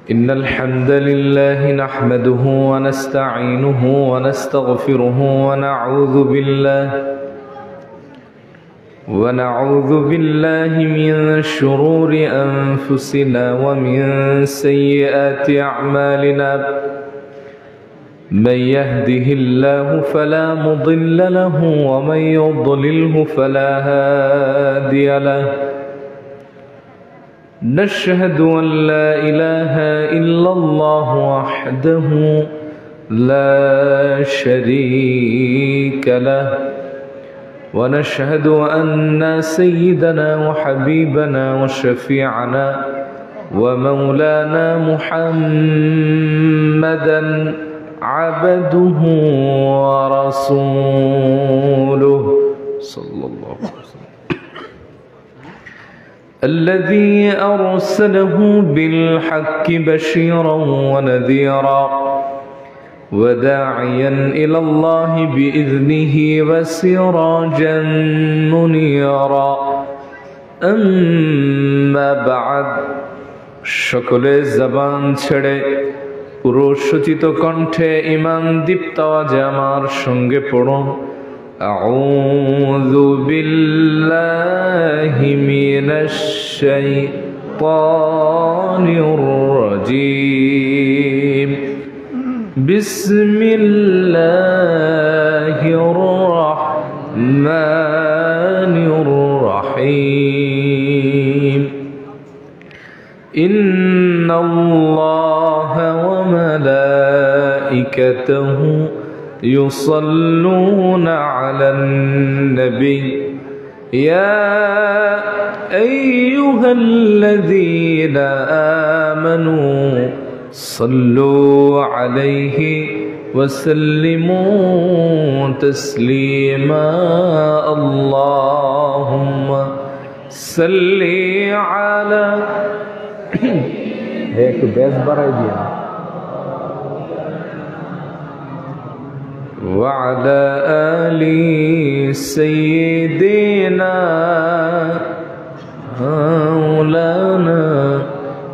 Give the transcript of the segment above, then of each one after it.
إن الحمد لله نحمده ونستعينه ونستغفره ونعوذ بالله من شرور أنفسنا ومن سيئات أعمالنا من يهده الله فلا مضل له ومن يضلله فلا هادي له نشهد أن لا إله إلا الله وحده لا شريك له ونشهد أن سيدنا وحبيبنا وشفيعنا ومولانا محمدا عبده ورسوله صلى الله عليه وسلم الذي أرسله بالحق بشيرا ونذيرا وداعيا إلى الله بإذنه وسراجا منيرا أما بعد সকলে জবান ছেড়ে পুরোশোচিত কণ্ঠে ঈমান দীপ্ত আওয়াজে আমার সঙ্গে পড়ুন أعوذ بالله من الشيطان الرجيم بسم الله الرحمن الرحيم إن الله وملائكته يصلون على النبي يا أيها الذين آمنوا صلوا عليه وسلموا تسليما اللهم صل على एक बेस बढ़ाई दिया وعلى آل سيدنا مولانا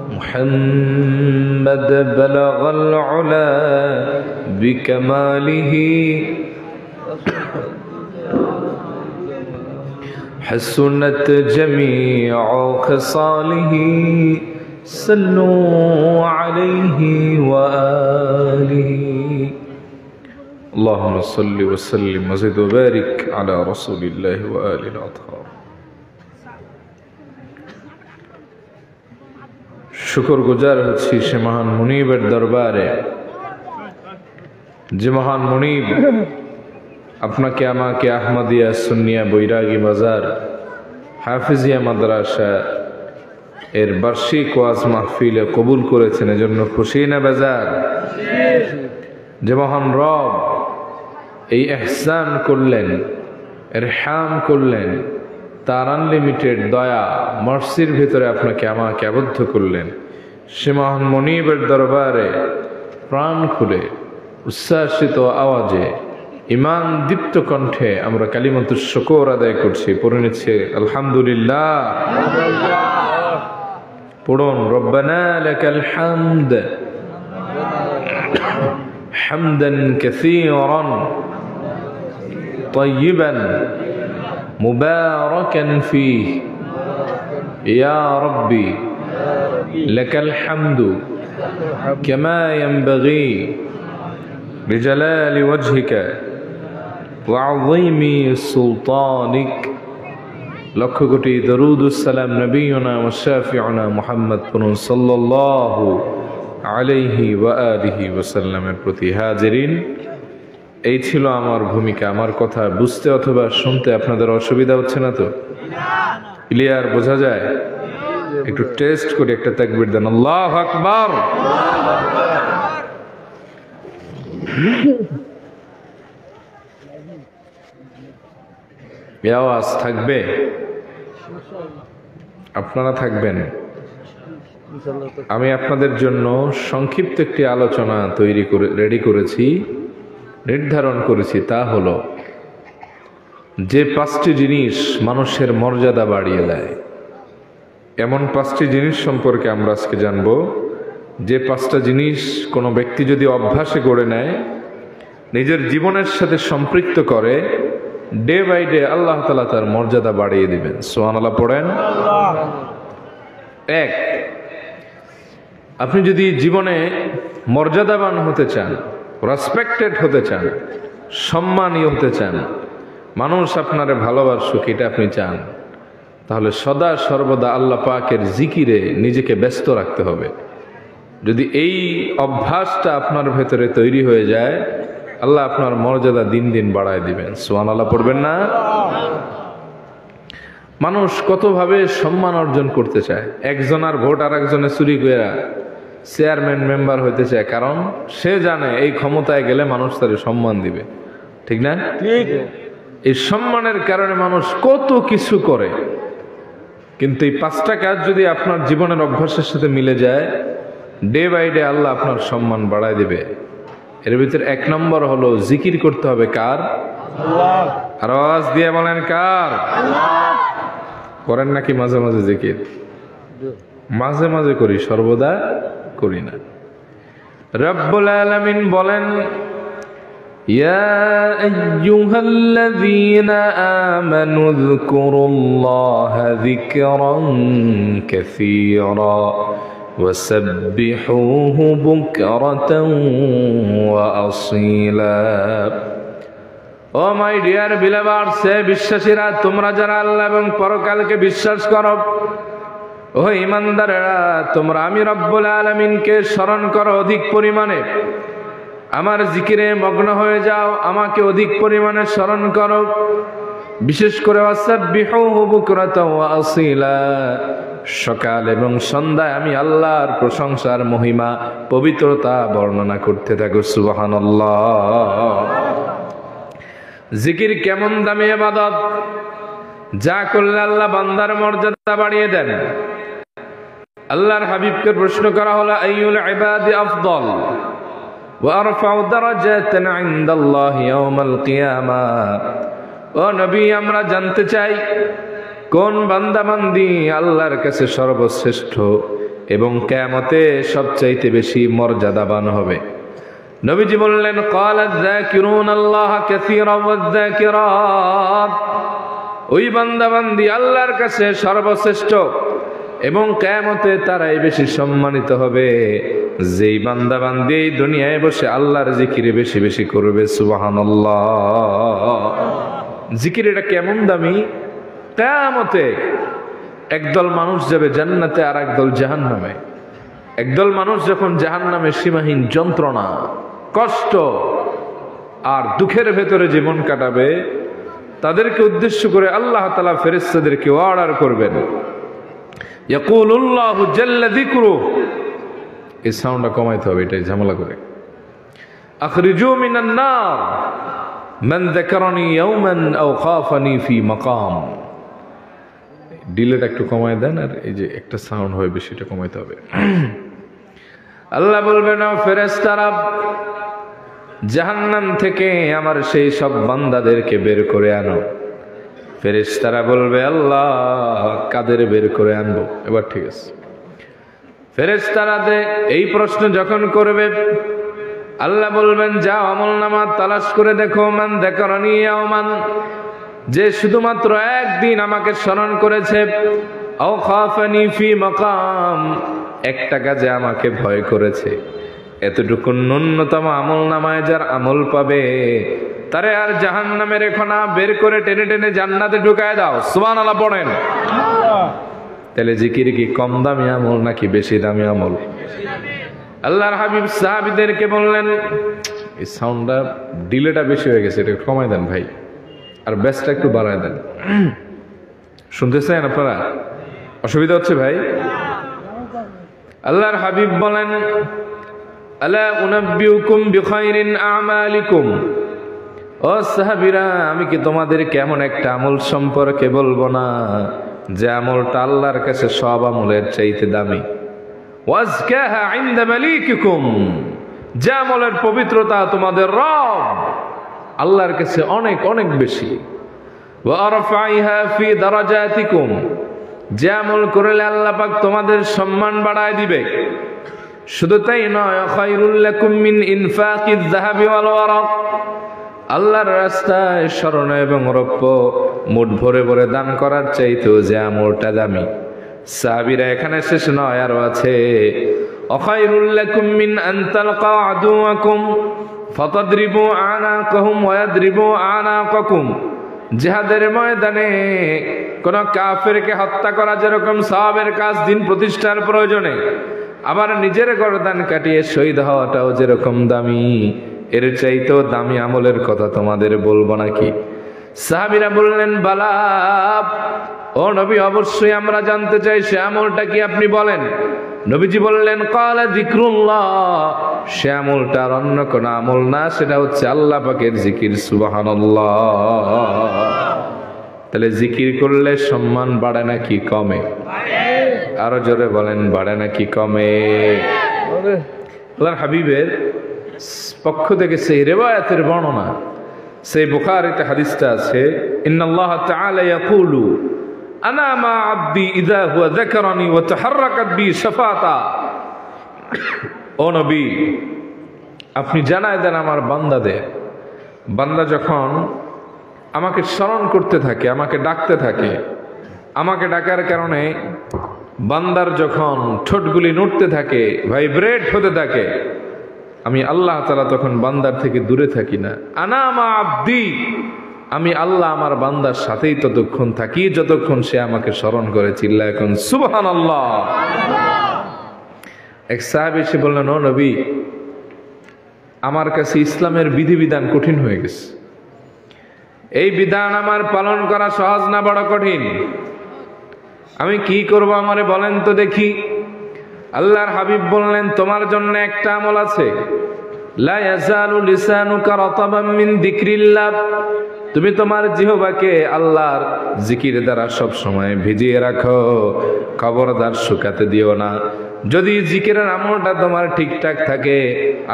محمد بلغ العلا بكماله حسنت جميع خصاله صلوا عليه وآله اللهم صل وسلم وزد وبارك على رسول الله وآله الأطهار শুকর গুজার হচ্ছি সে মহান মুনিবের দরবারে যে মহান মুনিব আপনাকে আমাকে আহমদিয়া সুন্নিয়া বৈরাগী বাজার হাফিজিয়া মাদ্রাসা এর বার্ষিক ওয়াজ মাহফিলে কবুল করেছেন এজন্য খুশি না বেজার যে মহান রব এই ইহসান করলেন ইরহাম করলেন তার আনলিমিটেড দয়া মার্সির ভিতরে আপনাকে আমাকে আবদ্ধ করলেন সে মহান মুনিবের দরবারে প্রাণ খুলে উচ্ছ্বাসিত আওয়াজে ঈমান দীপ্ত কণ্ঠে আমরা কালিমাতুশ শুকর আদায় করছি পড়ে নিচ্ছি আলহামদুলিল্লাহ পড়ুন রব্বানা লাকাল হামদ হামদান কাসীরান طيبا مباركا فيه يا ربي لك الحمد كما ينبغي لجلال وجهك وعظيم سلطانك لك কোটি দরুদ ও সালাম নবিয়না ওয়া শাফিউনা মুহাম্মদ সাল্লাল্লাহু আলাইহি ওয়া আলিহি ওয়া সাল্লামের প্রতি হাজিরিন এই ছিল আমার ভূমিকা আমার কথা বুঝতে অথবা শুনতে আপনাদের অসুবিধা হচ্ছে না তো ক্লিয়ার বোঝা যায় একটু টেস্ট করে একটা তাকবীর দেন আল্লাহু আকবার এই আওয়াজ থাকবে আপনারা থাকবেন আমি আপনাদের জন্য সংক্ষিপ্ত একটি আলোচনা রেডি করেছি নির্ধারণ করেছি তা হলো যে পাঁচটি জিনিস মানুষের মর্যাদা বাড়িয়ে দেয় এমন পাঁচটি জিনিস সম্পর্কে আমরা আজকে জানব যে পাঁচটা জিনিস কোনো ব্যক্তি যদি অভ্যাসে গড়ে নেয়, নিজের জীবনের সাথে সম্পৃক্ত করে, ডে বাই ডে আল্লাহ তাআলা তার মর্যাদা বাড়িয়ে দিবেন। সুবহানাল্লাহ পড়েন। এক, আপনি যদি জীবনে মর্যাদাবান হতে চান, রেসপেক্টেড হতে চান, সম্মানীয় হতে চান, মানুষ আপনারে ভালোবাসুক, এটা আপনি চান, তাহলে সদা সর্বদা আল্লাহ পাকের জিকিরে নিজেকে ব্যস্ত রাখতে হবে। যদি এই অভ্যাসটা আপনার ভেতরে তৈরি হয়ে যায়, আল্লাহ আপনার মর্যাদা দিন দিন বাড়ায় দিবেন। সুবহানাল্লাহ পড়বেন না? মানুষ কতভাবে সম্মান অর্জন করতে চায়। একজনের ভোট আর একজনে চুরি করে চেয়ারম্যান মেম্বার হইতে চায়, কারণ সে জানে এই ক্ষমতায় গেলে মানুষ তার সম্মান দিবে। ঠিক না? ঠিক। এই সম্মানের কারণে মানুষ কত কিছু করে, কিন্তু এই পাঁচটা কাজ যদি আপনার জীবনের অভ্যাসের সাথে মিলে যায়, ডে বাই ডে আল্লাহ আপনার সম্মান বাড়ায় দিবে। এর ভিতরে এক নম্বর হলো জিকির করতে হবে। কার? আল্লাহ। আর আওয়াজ দিয়ে বলেন কার? আল্লাহ। করেন নাকি মাঝে মাঝে জিকির? মাঝে মাঝে করি, সর্বদা করি না। রব্বুল আলামিন বলেন, ইয়া আইয়ুহাল্লাযীনা আমানু যকুরুল্লাহা যিকরান কাসীরা ওয়াসাব্বিহুহু বুকরাতান ওয়া আসীলা। ও মাই ডিয়ার বিলিভার্স, হে বিশ্বাসীরা, তোমরা যারা আল্লাহ এবং পরকালকে বিশ্বাস করো, ও ঈমানদারেরা, তোমরা আমি রব্বুল আলামিনকে স্মরণ করো অধিক পরিমাণে, আমার জিকিরে মগ্ন হয়ে যাও, আমাকে অধিক পরিমাণে স্মরণ করো। বিশেষ করে ওয়াসাব্বিহুহু বুকরাতান ওয়া আসীলা, সকাল এবং সন্ধ্যায় আমি আল্লাহর প্রশংসার মহিমা, পবিত্রতা বর্ণনা করতে থাকো। সুবহানাল্লাহ। জিকির কেমন দামি ইবাদত, যা করলে আল্লাহ বান্দার মর্যাদা বাড়িয়ে দেন। আল্লাহর হাবিবকে প্রশ্ন করা হলো, আইয়ুল ইবাদি আফদল ওয়া আরফাউ দারাজাতান ইনদাল্লাহি ইয়াউমাল কিয়ামাহ। ও নবী, আমরা জানতে চাই কোন বান্দা বান্দি আল্লাহর কাছে সর্বশ্রেষ্ঠ এবং কিয়ামতে সবচাইতে বেশি মর্যাদাবান হবে। নবীজি বললেন, ক্বালায যাকিরুন আল্লাহ কাসীরান ওয়ায যাকিরাত। ওই বান্দা বান্দি আল্লাহর কাছে সর্বশ্রেষ্ঠ এবং কিয়ামতে তারাই বেশি সম্মানিত হবে যেই বান্দা বান্দি এই দুনিয়ায় বসে আল্লাহর জিকিরে বেশি বেশি করবে। সুবহানাল্লাহ। জিকির এটা কেমন দামি, কিয়ামতে একদল মানুষ যাবে জান্নাতে আর একদল জাহান্নামে। একদল মানুষ যখন জাহান্নামে সীমাহীন যন্ত্রণা, কষ্ট আর দুঃখের ভেতরে জীবন কাটাবে, তাদেরকে উদ্দেশ্য করে আল্লাহ তাআলা ফেরেশতাদেরকে অর্ডার করবেন, ইয়াকুলুল্লাহু জাল্লা যিকরুহু। এই সাউন্ডটা কমাইতে হবে, এটাই ঝামেলা করে। আখরিজু মিনান নার মান যাকারানি ইয়াওমান আও খাফানি ফি মাকাম। ডিলেটা একটু কমায় দেন, আর এই যে একটা সাউন্ড হয় বেশি, এটা কমাইতে হবে। আল্লাহ বলবেন, ও ফেরেশতারা, জাহান্নাম থেকে আমার সেই সব বান্দাদেরকে বের করে আনো। ফেরেশতারা বলবে, আল্লাহ কাদের বের করে আনবো? এবার ঠিক আছে। ফেরেশতারা এই প্রশ্ন যখন করবে, আল্লাহ বলবেন, যাও আমলনামা তালাশ করে দেখো, মান যাকারানি ইয়াওমান, যে শুধুমাত্র একদিন আমাকে স্মরণ করেছে, আও খাফানি ফি মাকাম, একটা কাজে আমাকে ভয় করেছে। এতটুকু ন্যূনতম আমল নামায় যার আমল পাবে, তারে আর জাহান্নামে রেখো না, বের করে টেনে টেনে জান্নাতে ঢুকায় দাও। সুবহানাল্লাহ পড়েন। তাহলে জিকির কি কম দামি আমল নাকি বেশি দামি আমল? আল্লাহর হাবিব সাহাবীদেরকে বললেন, এই সাউন্ডটা ডিলেটা বেশি হয়ে গেছে, এটা কমায় দেন ভাই, আর বেসটা একটু বাড়ায় দেন। শুনতেছেন আপনারা? অসুবিধা হচ্ছে ভাই? আল্লাহর হাবিব বলেন, আলা উনাব্বিউকুম বিখাইরিন আমালিকুম। ও সাহাবীরা, আমি কি তোমাদের কেমন একটা আমল সম্পর্কে বলবো না, যে আমলটা আল্লাহর কাছে সব আমলের চাইতে দামি। ওয়াজকাহা ইনদা মালিকিকুম, যে আমলের পবিত্রতা তোমাদের রব আল্লাহর কাছে অনেক অনেক বেশি। ওয়া আরফাইহা ফি দারাজাতিকুম, যে আমল করলে আল্লাহ পাক তোমাদের সম্মান বাড়ায় দিবে। শুধু তাই নয়, খায়রুল লাকুম মিন ইনফাকিয যাহাবি ওয়াল ওয়ারাক, আল্লাহর রাস্তায় স্বর্ণ এবং রৌপ্য মুঠ ভরে ভরে দান করার চাইতেও যে আমলটা দামি। সাহাবীরা এখানে শেষ নয়, আরো আছে, খায়রুল লাকুম মিন আন তালকাউ আদুওয়াকুম ফাতাদরিবু আনাকাহুম ওয়া ইয়াদরিবু আনাকাকুম। জিহাদের ময়দানে কোন কাফেরকে হত্যা করা যেরকম সওয়াবের কাজ, দিন প্রতিষ্ঠার প্রয়োজনে, আবার নিজের গর্দান কাটিয়ে শহীদ হওয়াটাও যেরকম দামি, এর চাইতেও দামি আমলের কথা তোমাদের বলবো নাকি? সাহাবীরা বললেন, বালা ও নবী, অবশ্যই আমরা জানতে চাই, সে আমলটা কি আপনি বলেন। নবীজি বললেন, ক্বালা যিকরুল্লাহ, সে আমলটা আর অন্য কোন আমল না, সেটা হচ্ছে আল্লাহ পাকের জিকির। সুবহানাল্লাহ। তাহলে জিকির করলে সম্মান বাড়ে নাকি কমে? আরো জোরে বলেন, বাড়ে নাকি কমে? আল্লাহর হাবিবের পক্ষ থেকে সেই রিওয়ায়াতের বর্ণনা, সেই বুখারীতে হাদিসটা আছে, ইন্নাল্লাহ তাআলা ইয়াকুলু আনা মা আবদি ইযা হুয়া যাকারানি ওয়া তাহাররাকাত বি শাফাতা। ও নবী, আপনি জানায় দেন আমার বান্দাদের, বান্দা যখন আমাকে স্মরণ করতে থাকে, আমাকে ডাকতে থাকে, আমাকে ডাকার কারণে বান্দার যখন ঠোঁটগুলি নড়তে থাকে, ভাইব্রেট হতে থাকে, আমি আল্লাহ তাআলা তখন বান্দার থেকে দূরে থাকি না। আনা মা আবদি, আমি আল্লাহ আমার বান্দার সাথেই ততক্ষণ থাকি যতক্ষণ সে আমাকে স্মরণ করে। চিল্লায় এখন সুবহানাল্লাহ। এক সাহাবী এসে বললেন, ও নবী, আমার কাছে ইসলামের বিধিবিধান কঠিন হয়ে গেছে, এই বিধান আমার পালন করা সহজ না বড় কঠিন, আমি কি করব, আমারে বলেন তো দেখি। আল্লাহর হাবিব বললেন, তোমার জন্য একটা আমল আছে, লা ইয়াজালু লিসানুকা রাতাবাম মিন যিকরিল্লাহ, তুমি তোমার জিহ্বাকে আল্লাহর জিকির দ্বারা সব সময় ভিজিয়ে রাখো, খবরদার শুকাতে দিও না। যদি জিকিরের আমলটা তোমার ঠিকঠাক থাকে,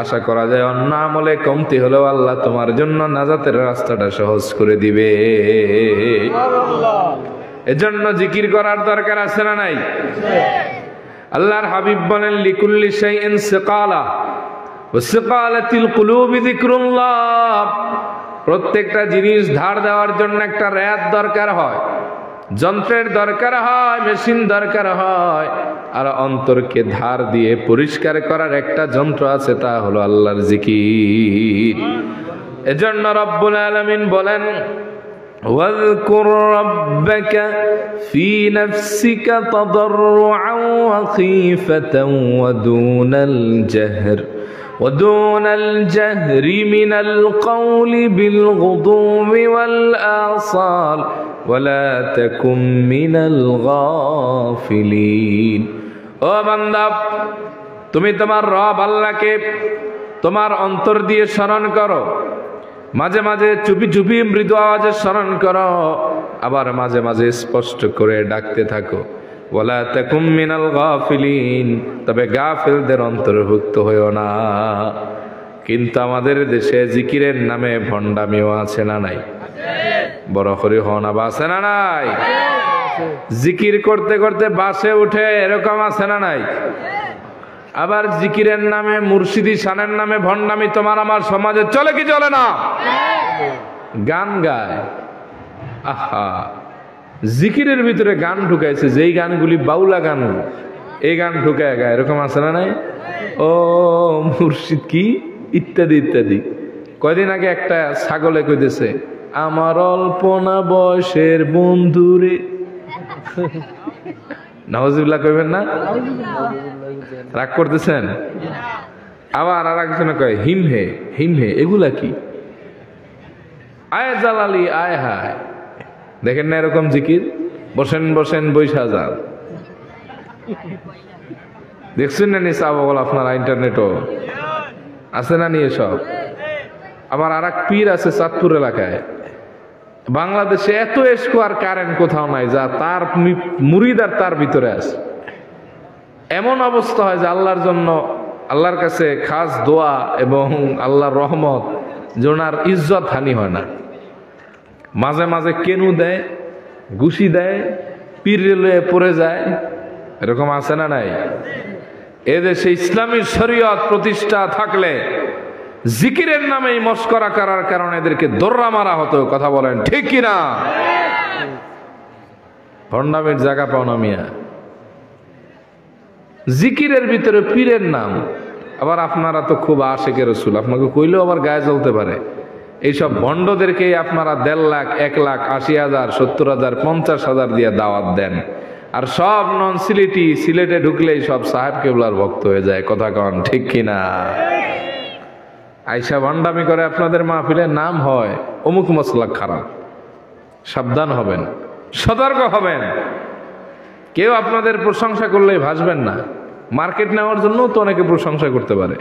আশা করা যায় অন্য আমলে কমতি হলেও আল্লাহ তোমার জন্য নাজাতের রাস্তাটা সহজ করে দিবে। এজন্য জিকির করার দরকার আছে না নাই? আল্লাহর হাবিব বলেন, লিকুল্লি শাইইন সিকালা ওয়া সিকালাতিল কুলুবি যিকরুল্লাহ, প্রত্যেকটা জিনিস ধার দেওয়ার জন্য একটা রেত দরকার হয়, যন্ত্রের দরকার হয়, মেশিন দরকার হয়, আর অন্তরকে ধার দিয়ে পরিষ্কার করার একটা যন্ত্র আছে, তা হলো আল্লাহর জিকির। এজন্য রব্বুল আলামিন বলেন, واذكر ربك في نفسك تضرعا وخيفة ودون الجهر من القول بالغضو والآصال ولا تكن من الغافلين। ও বান্দা, তুমি তোমার রব আল্লাহকে তোমার অন্তর দিয়ে স্মরণ করো, মাঝে মাঝে চুপি চুপি মৃদু আওয়াজে স্মরণ করো, আবার মাঝে মাঝে স্পষ্ট করে ডাকতে থাকো। ওয়ালা তাকুম মিনাল গাফিলিন, তবে গাফিলদের অন্তর্ভুক্ত হইও না। কিন্তু আমাদের দেশে জিকিরের নামে ভণ্ডামিও আছে না নাই? বড় করে হন আবার আছে না নাই? জিকির করতে করতে বাসে উঠে এরকম আছে না নাই? আবার জিকিরের নামে, মুর্শিদি শানের নামে ভণ্ডামি তোমার আমার সমাজে চলে কি চলে না? গান গায়, আহা, জিকিরের ভিতরে গান ঢুকাইছে, যেই গানগুলি বাউলা গান, এই গান ঢুকায় গায়, এরকম আছে না নাই? ও মুর্শিদ কি ইত্যাদি ইত্যাদি। কয়দিন আগে একটা ছাগলে কইতেছে, আমার অল্পনা বয়সের বন্ধুরে। নাউজুবিল্লাহ কইবেন না? রাগ করতেছেন? আবার আর একজনে কয় হিমহে হিমহে, এগুলা কি? আয় জালালি আয় হায়, দেখেন না এরকম জিকির? বসেন বসেন বৈশা যান, দেখছেন না নিসা বল? আপনারা ইন্টারনেটও আছে না নিয়ে সব। আবার আর এক পীর আছে চাঁদপুর এলাকায়, বাংলাদেশে এত স্কোয়ার কারেন্ট কোথাও নাই যা তার মুরিদ আর তার ভিতরে আছে। এমন অবস্থা হয় যে আল্লাহর জন্য, আল্লাহর কাছে খাস দোয়া এবং আল্লাহর রহমত, জোনার ইজ্জত হানি হয় না। মাঝে মাঝে কেনু দেয়, ঘুষি দেয়, পীর রেলওয়ে পড়ে যায়, এরকম আছে না নাই? এদেশে ইসলামী শরীয়ত প্রতিষ্ঠা থাকলে জিকিরের নামেই মস্করা করার কারণে এদেরকে দৌড়া মারা হতো। কথা বলেন ঠিক কিনা? ভণ্ডামির জায়গা পাও না মিয়া। জিকিরের ভিতরে পীরের নাম, আবার আপনারা তো খুব আশেকের রসুল, আপনাকে কইলেও আবার গায়ে জ্বলতে পারে। এইসব ভণ্ডদেরকেই আপনারা 1.5 লাখ, 1 লাখ, 80,000, 70,000, 50,000 দিয়ে দাওয়াত দেন। আর সব নন সিলেটি, সিলেটে ঢুকলেই সব সাহেব কেবলার ভক্ত হয়ে যায়। কথা কন ঠিক কিনা? আইসা ভণ্ডামি করে আপনাদের মাহফিলের নাম হয় অমুক মসলাক খারাপ। সাবধান হবেন, সতর্ক হবেন। কেউ আপনাদের প্রশংসা করলেই ভাসবেন না। মার্কেট নেওয়ার জন্য তো অনেকে প্রশংসা করতে পারে।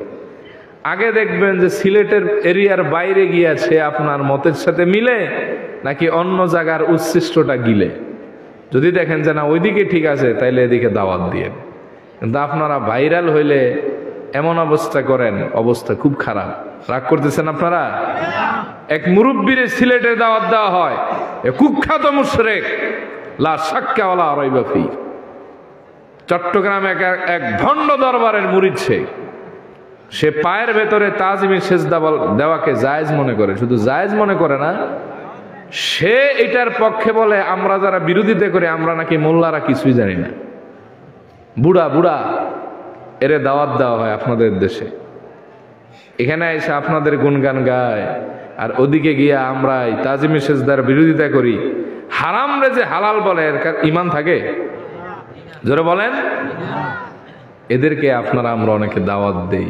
আগে দেখবেন যে সিলেটের এরিয়ার বাইরে গিয়েছে আপনার মতের সাথে মিলে নাকি অন্য জায়গার উচ্ছিষ্টটা গিলে। যদি দেখেন যে না ওইদিকে ঠিক আছে, তাইলে এদিকে দাওয়াত দিয়ে। কিন্তু আপনারা ভাইরাল হইলে এমন অবস্থা করেন, অবস্থা খুব খারাপ। রাগ করতেছেন আপনারা? এক মুরব্বীর সিলেটে দাওয়াত দেওয়া হয়, কুখ্যাত মুশরিক লা শাক্কা ওয়ালা রাইবা ফি। চট্টগ্রামে এক ভণ্ড দরবারের মুরিদ, সে পায়ের ভেতরে তাজিমি সেজদা দেওয়াকে জায়েজ মনে করে। শুধু জায়েজ মনে করে না, সে এটার পক্ষে বলে আমরা যারা বিরোধিতা করে আমরা নাকি মোল্লারা কিছুই জানি না। বুড়া বুড়া এরে দাওয়াত দেওয়া হয় আপনাদের দেশে। এখানে এসে আপনাদের গুণগান গায়, আর ওদিকে গিয়া আমরা তাজিমি সেজদার বিরোধিতা করি। হারাম রে যে হালাল বলে, এর ঈমান থাকে? জোরে বলেন। এদেরকে আপনারা আমরা অনেকে দাওয়াত দেই।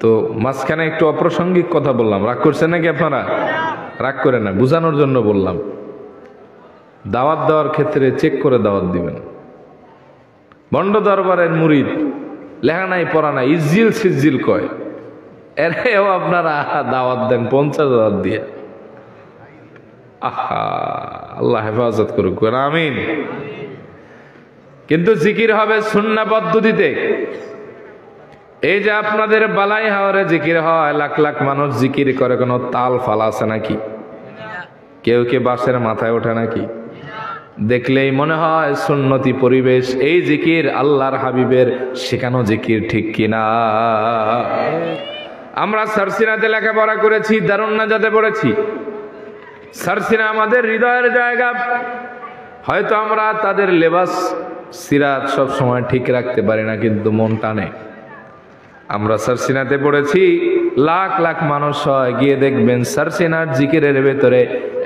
তো মাঝখানে একটু অপ্রাসঙ্গিক কথা বললাম, রাগ করছেন নাকি আপনারা? রাগ করে না, বুঝানোর জন্য বললাম। দাওয়াত দেওয়ার ক্ষেত্রে চেক করে দাওয়াত দিবেন। ভণ্ড দরবারের মুরিদ, লেখা নাই পড়া নাই, ইজ্জিল সিজ্জিল কয়, এরেও আপনারা দাওয়াত দেন 50,000 দিয়ে। আহা, আল্লাহ হেফাজত করুক, আমিন। কিন্তু জিকির হবে সুন্নাহ পদ্ধতিতে। এই যে আপনাদের বালাই হাওরে জিকির হয়, লাখ লাখ মানুষ জিকির করে, কোনো তাল ফাল আছে নাকি? কেউ কে বাসের মাথায় ওঠে নাকি? দেখলেই মনে হয় সুন্নতি পরিবেশ। এই জিকির আল্লাহর হাবিবের শেখানো জিকির, ঠিক কিনা? আমরা সারসিনাতে লেখাপড়া করেছি, দারুন নাজাতে পড়েছি। সারসিনা আমাদের হৃদয়ের জায়গা। হয়তো আমরা তাদের লেবাস সিরাত সব সময় ঠিক রাখতে পারি না, কিন্তু মন টানে। আমরা সারসিনাতে পড়েছি, লাখ লাখ মানুষ হয়, গিয়ে দেখবেন সারসিনার জিকিরের ভেতরে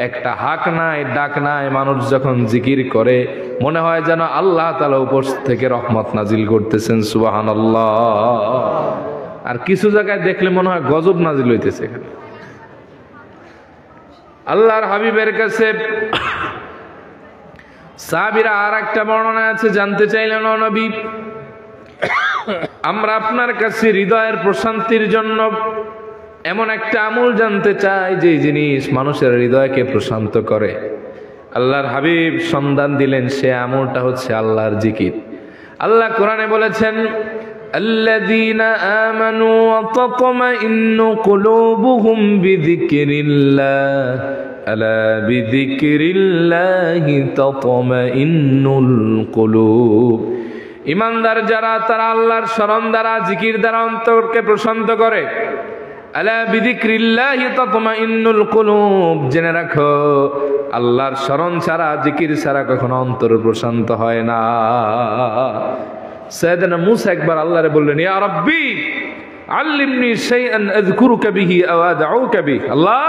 একটা হাক নাই, ডাক নাই। মানুষ যখন জিকির করে মনে হয় যেন আল্লাহ তাআলা উপর থেকে রহমত নাজিল করতেছেন। সুবহানাল্লাহ। আর কিছু জায়গায় দেখলে মনে হয় গজব নাজিল হইতেছে। এখানে আল্লাহর হাবিবের কাছে সাহাবীরা আর একটা বর্ণনা আছে, জানতে চাইলেন, ও নবী, আমরা আপনার কাছে হৃদয়ের প্রশান্তির জন্য এমন একটা আমল জানতে চাই যে জিনিস মানুষের হৃদয়কে প্রশান্ত করে। আল্লাহর হাবিব সন্ধান দিলেন, সে আমলটা হচ্ছে আল্লাহর জিকির। আল্লাহ কোরআনে বলেছেন, আল্লাযীনা আমানু ওয়া তাতমাইন্নু কুলুবুহুম বিযিকরিল্লাহ আলা বিযিকরিল্লাহি তাতমাইন্নুল কুলুব। ঈমানদার যারা, তারা আল্লাহর স্মরণ দ্বারা, জিকির দ্বারা অন্তরকে প্রশান্ত করে। আলা বিযিকরিল্লাহি তাতমাইন্নুল কুলুব। জেনে রাখো, আল্লাহর স্মরণ ছাড়া, জিকির ছাড়া কখনো অন্তর প্রশান্ত হয় না। সাইয়েদনা মূসা একবার আল্লাহরে বললেন, ইয়া রাব্বি আল্লিমনি শাইআন আযকুরুকা বিহি আও আদউকা বিহি। আল্লাহ,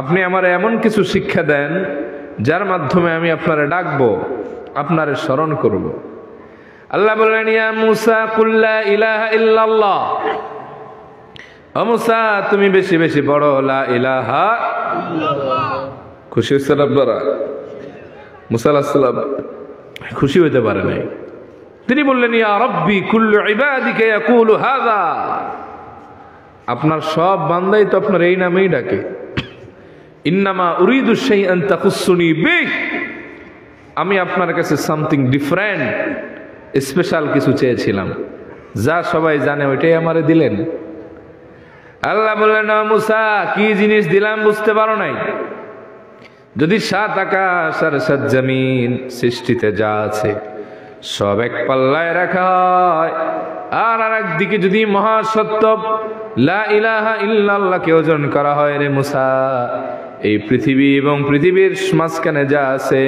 আপনি আমারে এমন কিছু শিক্ষা দেন যার মাধ্যমে আমি আপনারে ডাকবো, আপনারে স্মরণ করব। আল্লাহ বললেন, ইয়া মূসা কুল লা ইলাহা ইল্লাল্লাহ। ও মূসা, তুমি বেশি বেশি পড়ো লা ইলাহা ইল্লাল্লাহ। খুশি হয়েছেন আপনারা? মূসা আলাইহিস সালাম খুশি হইতে পারে নাই। তিনি বললেন, ইয়া রাব্বি কুল্লু ইবাদিকা ইয়াকুলু হাযা। আপনার সব বান্দাই তো আপনার এই নামেই ডাকে। ইন্নামা উরিদু শাইআন তাখুসুনি বিহি। আমি আপনার কাছে সামথিং ডিফারেন্ট, স্পেশাল কিছু চেয়েছিলাম, যা সবাই জানে ওইটাই আমারে দিলেন। আল্লাহ বললেন, মূসা, কি জিনিস দিলাম বুঝতে পারো নাই? যদি 7 আকাশ আর 7 জমিন সৃষ্টিতে যা আছে সব এক পাল্লায় রাখা হয়। আর একদিকে যদি মহাসত্য লা ইলাহা ইল্লাল্লাহকে ওজন করা হয়, রে মুসা, এই পৃথিবী এবং পৃথিবীর মাঝখানে যা আছে,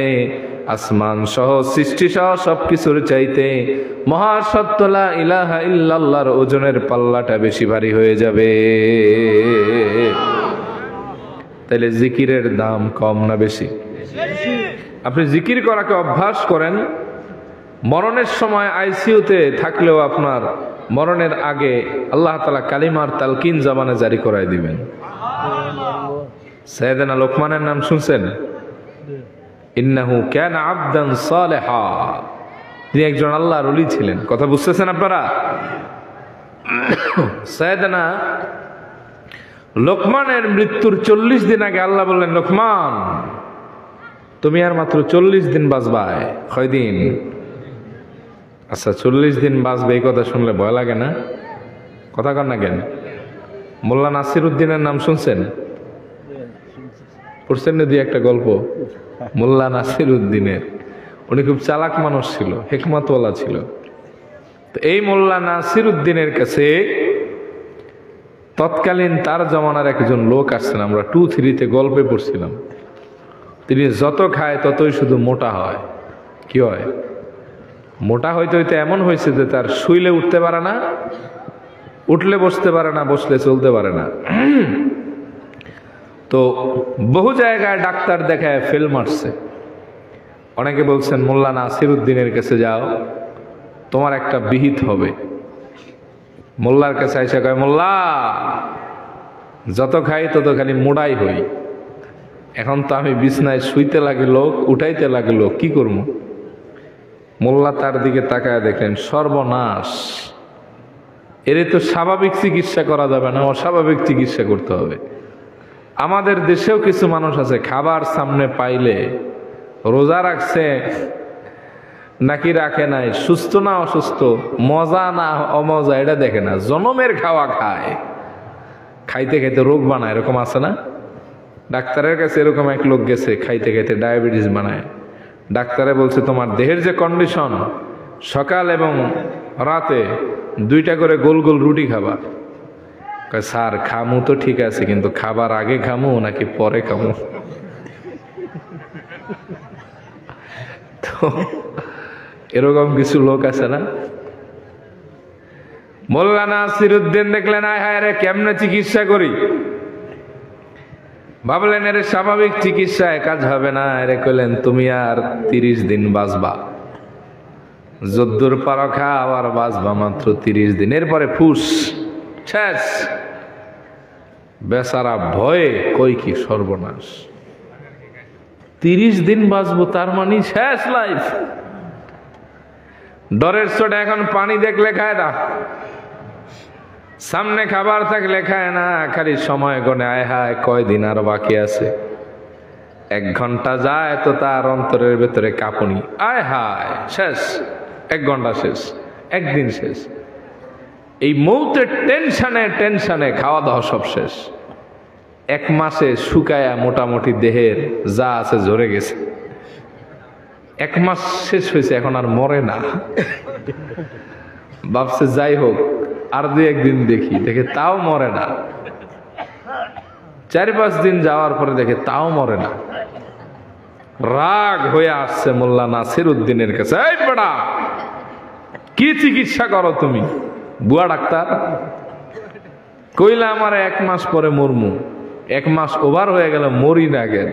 আসমান সহ সৃষ্টি সহ সবকিছুর চাইতে মহাসত্য লা ইলাহা ইল্লাল্লাহর ওজনের পাল্লাটা বেশি ভারী হয়ে যাবে। তাইলে জিকিরের দাম কম না বেশি? আপনি জিকির করাকে অভ্যাস করেন। মরণের সময় আইসিইউতে থাকলেও আপনার মরণের আগে আল্লাহ তাআলা কালিমার তালকিন জবানে জারি করায় দিবেন। সাইয়েদনা লোকমানের নাম শুনছেন? ইন্নাহু কানা আবদান সালেহা, তিনি একজন আল্লাহর ওলি ছিলেন। কথা বুঝতেছেন আপনারা? সাইয়েদনা লোকমানের মৃত্যুর 40 দিন আগে আল্লাহ বললেন, লোকমান, তুমি আর মাত্র 40 দিন বাঁচবা। কয়দিন? আচ্ছা, 40 দিন বাঁচবে, এই কথা শুনলে ভয় লাগে না? কথা কন না কেন? মোল্লা নাসির উদ্দিনের নাম শুনছেন? পড়ছেন না দুই একটা গল্প? মোল্লা নাসির উদ্দিনের, উনি খুব চালাক মানুষ ছিল, হিকমতওয়ালা ছিল। তো এই মোল্লা নাসির উদ্দিনের কাছে তৎকালীন তার জমানার একজন লোক আসছেন, আমরা 2-3-তে গল্পে পড়ছিলাম। তিনি যত খায় ততই শুধু মোটা হয়। কি হয়? মোটা হইতে হইতে এমন হয়েছে যে তার শুইলে উঠতে পারে না, উঠলে বসতে পারে না, বসলে চলতে পারে না। তো বহু জায়গায় ডাক্তার দেখায় ফেল মারছে। অনেকে বলছেন মোল্লা নাসির উদ্দিনের কাছে যাও, তোমার একটা বিহিত হবে। মোল্লার কাছে আইসা কয়, মোল্লা, যত খাই তত খালি মোড়াই হই। এখন তো আমি বিছনায় শুইতে লাগিল, উঠাইতে লাগিল, কি করবো? মোল্লা তার দিকে তাকায় দেখলেন, সর্বনাশ, এর তো স্বাভাবিক চিকিৎসা করা যাবে না, অস্বাভাবিক চিকিৎসা করতে হবে। আমাদের দেশেও কিছু মানুষ আছে, খাবার সামনে পাইলে রোজা রাখছে নাকি রাখে নাই, সুস্থ না অসুস্থ, মজা না অমজা, এটা দেখে না, জনমের খাওয়া খায়, খাইতে খাইতে রোগ বানায়। এরকম আছে না? ডাক্তারের কাছে এরকম এক লোক গেছে, খাইতে খাইতে ডায়াবেটিস বানায়। ডাক্তারে বলছে, তোমার দেহের যে কন্ডিশন, সকাল এবং রাতে 2টা করে গোল গোল রুটি খাবা। স্যার, খামু তো ঠিক আছে, কিন্তু খাবার আগে খামু নাকি পরে খামু? তো এরকম কিছু লোক আছে না? মোল্লা নাসির উদ্দিন দেখলেন, আয় হায় রে, কেমনে চিকিৎসা করি? ভাবলেন এর স্বাভাবিক চিকিৎসায় কাজ হবে না। এরে কইলেন, তুমি আর 30 দিন বাঁচবা, যদ্দুর পারো খাও, আর বাঁচবা মাত্র 30 দিন, এরপরে ফুস শেষ। বেচারা ভয়ে কই কি সর্বনাশ, 30 দিন বাঁচবো, তার মানে শেষ লাইফ। ডরের চোটে এখন পানি দেখলে খায় না, সামনে খাবার থাকলে খায় না, খালি সময় গনে, আয় হায় কয়দিন আর বাকি আছে। 1 ঘন্টা যায় তো তার অন্তরের ভেতরে কাঁপুনি, আয় হায় শেষ, 1 ঘন্টা শেষ, 1 দিন শেষ। এই মৌতের টেনশনে খাওয়া দাওয়া সব শেষ। 1 মাসে শুকায়া মোটামুটি দেহের যা আছে ঝরে গেছে। 1 মাস শেষ হয়েছে, এখন আর মরে না। ভাবছে যাই হোক, আর 2-1 দিন দেখি, দেখে তাও মরে না। 4-5 দিন যাওয়ার পরে দেখে তাও মরে না। রাগ হয়ে আসছে মোল্লা নাসির উদ্দিনের কাছে, এই বেটা, কি চিকিৎসা করো তুমি? বুয়া ডাক্তার কইলা আমার 1 মাস পরে মরমু, 1 মাস ওভার হয়ে গেল, মরি না কেন?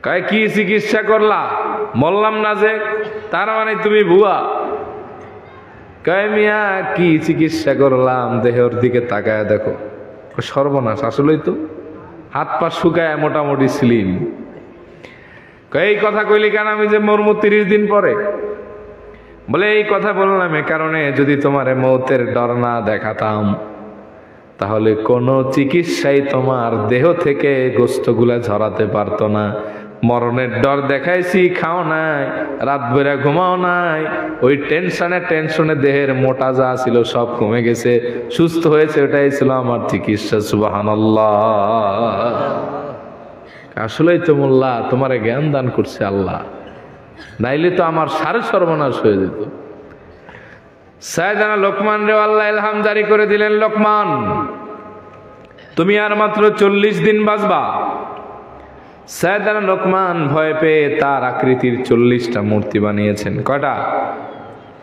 কয়, কি চিকিৎসা করলা? বললাম না যে, তার মানে তুমি বুয়া? কয়, মিয়া কি চিকিৎসা করলাম? দেহের দিকে তাকায় দেখো, সর্বনাশ, আসলেই তো হাত পা শুকায় মোটামুটি স্লিম। এই কথা কইলি কেন? আমি যে মরমু 30 দিন পরে। বলে, এই কথা বললাম এ কারণে, যদি তোমার মৌতের ডর না দেখাতাম তাহলে কোনো চিকিৎসাই তোমার দেহ থেকে গোস্তগুলা ঝরাতে পারতো না। মরণের ডর দেখাইছি, খাও নাই, রাত বেড়া ঘুমাও নাই, ওই টেনশনে দেহের মোটা যা ছিল সব কমে গেছে, সুস্থ হয়েছে, ওটাই ছিল আমার চিকিৎসা। সুবহানাল্লাহ। আসলেই তো মোল্লা, তোমারে জ্ঞান দান করছে আল্লাহ। নাইলে তো আমার সারে সর্বনাশ হয়ে যেত। সাইয়েদানা লোকমান রে আল্লাহ ইলহাম জারি করে দিলেন, লোকমান তুমি আর মাত্র 40 দিন বাঁচবা। সাইয়েদানা লোকমান ভয় পেয়ে তার আকৃতির 40টা মূর্তি বানিয়েছেন। কয়টা?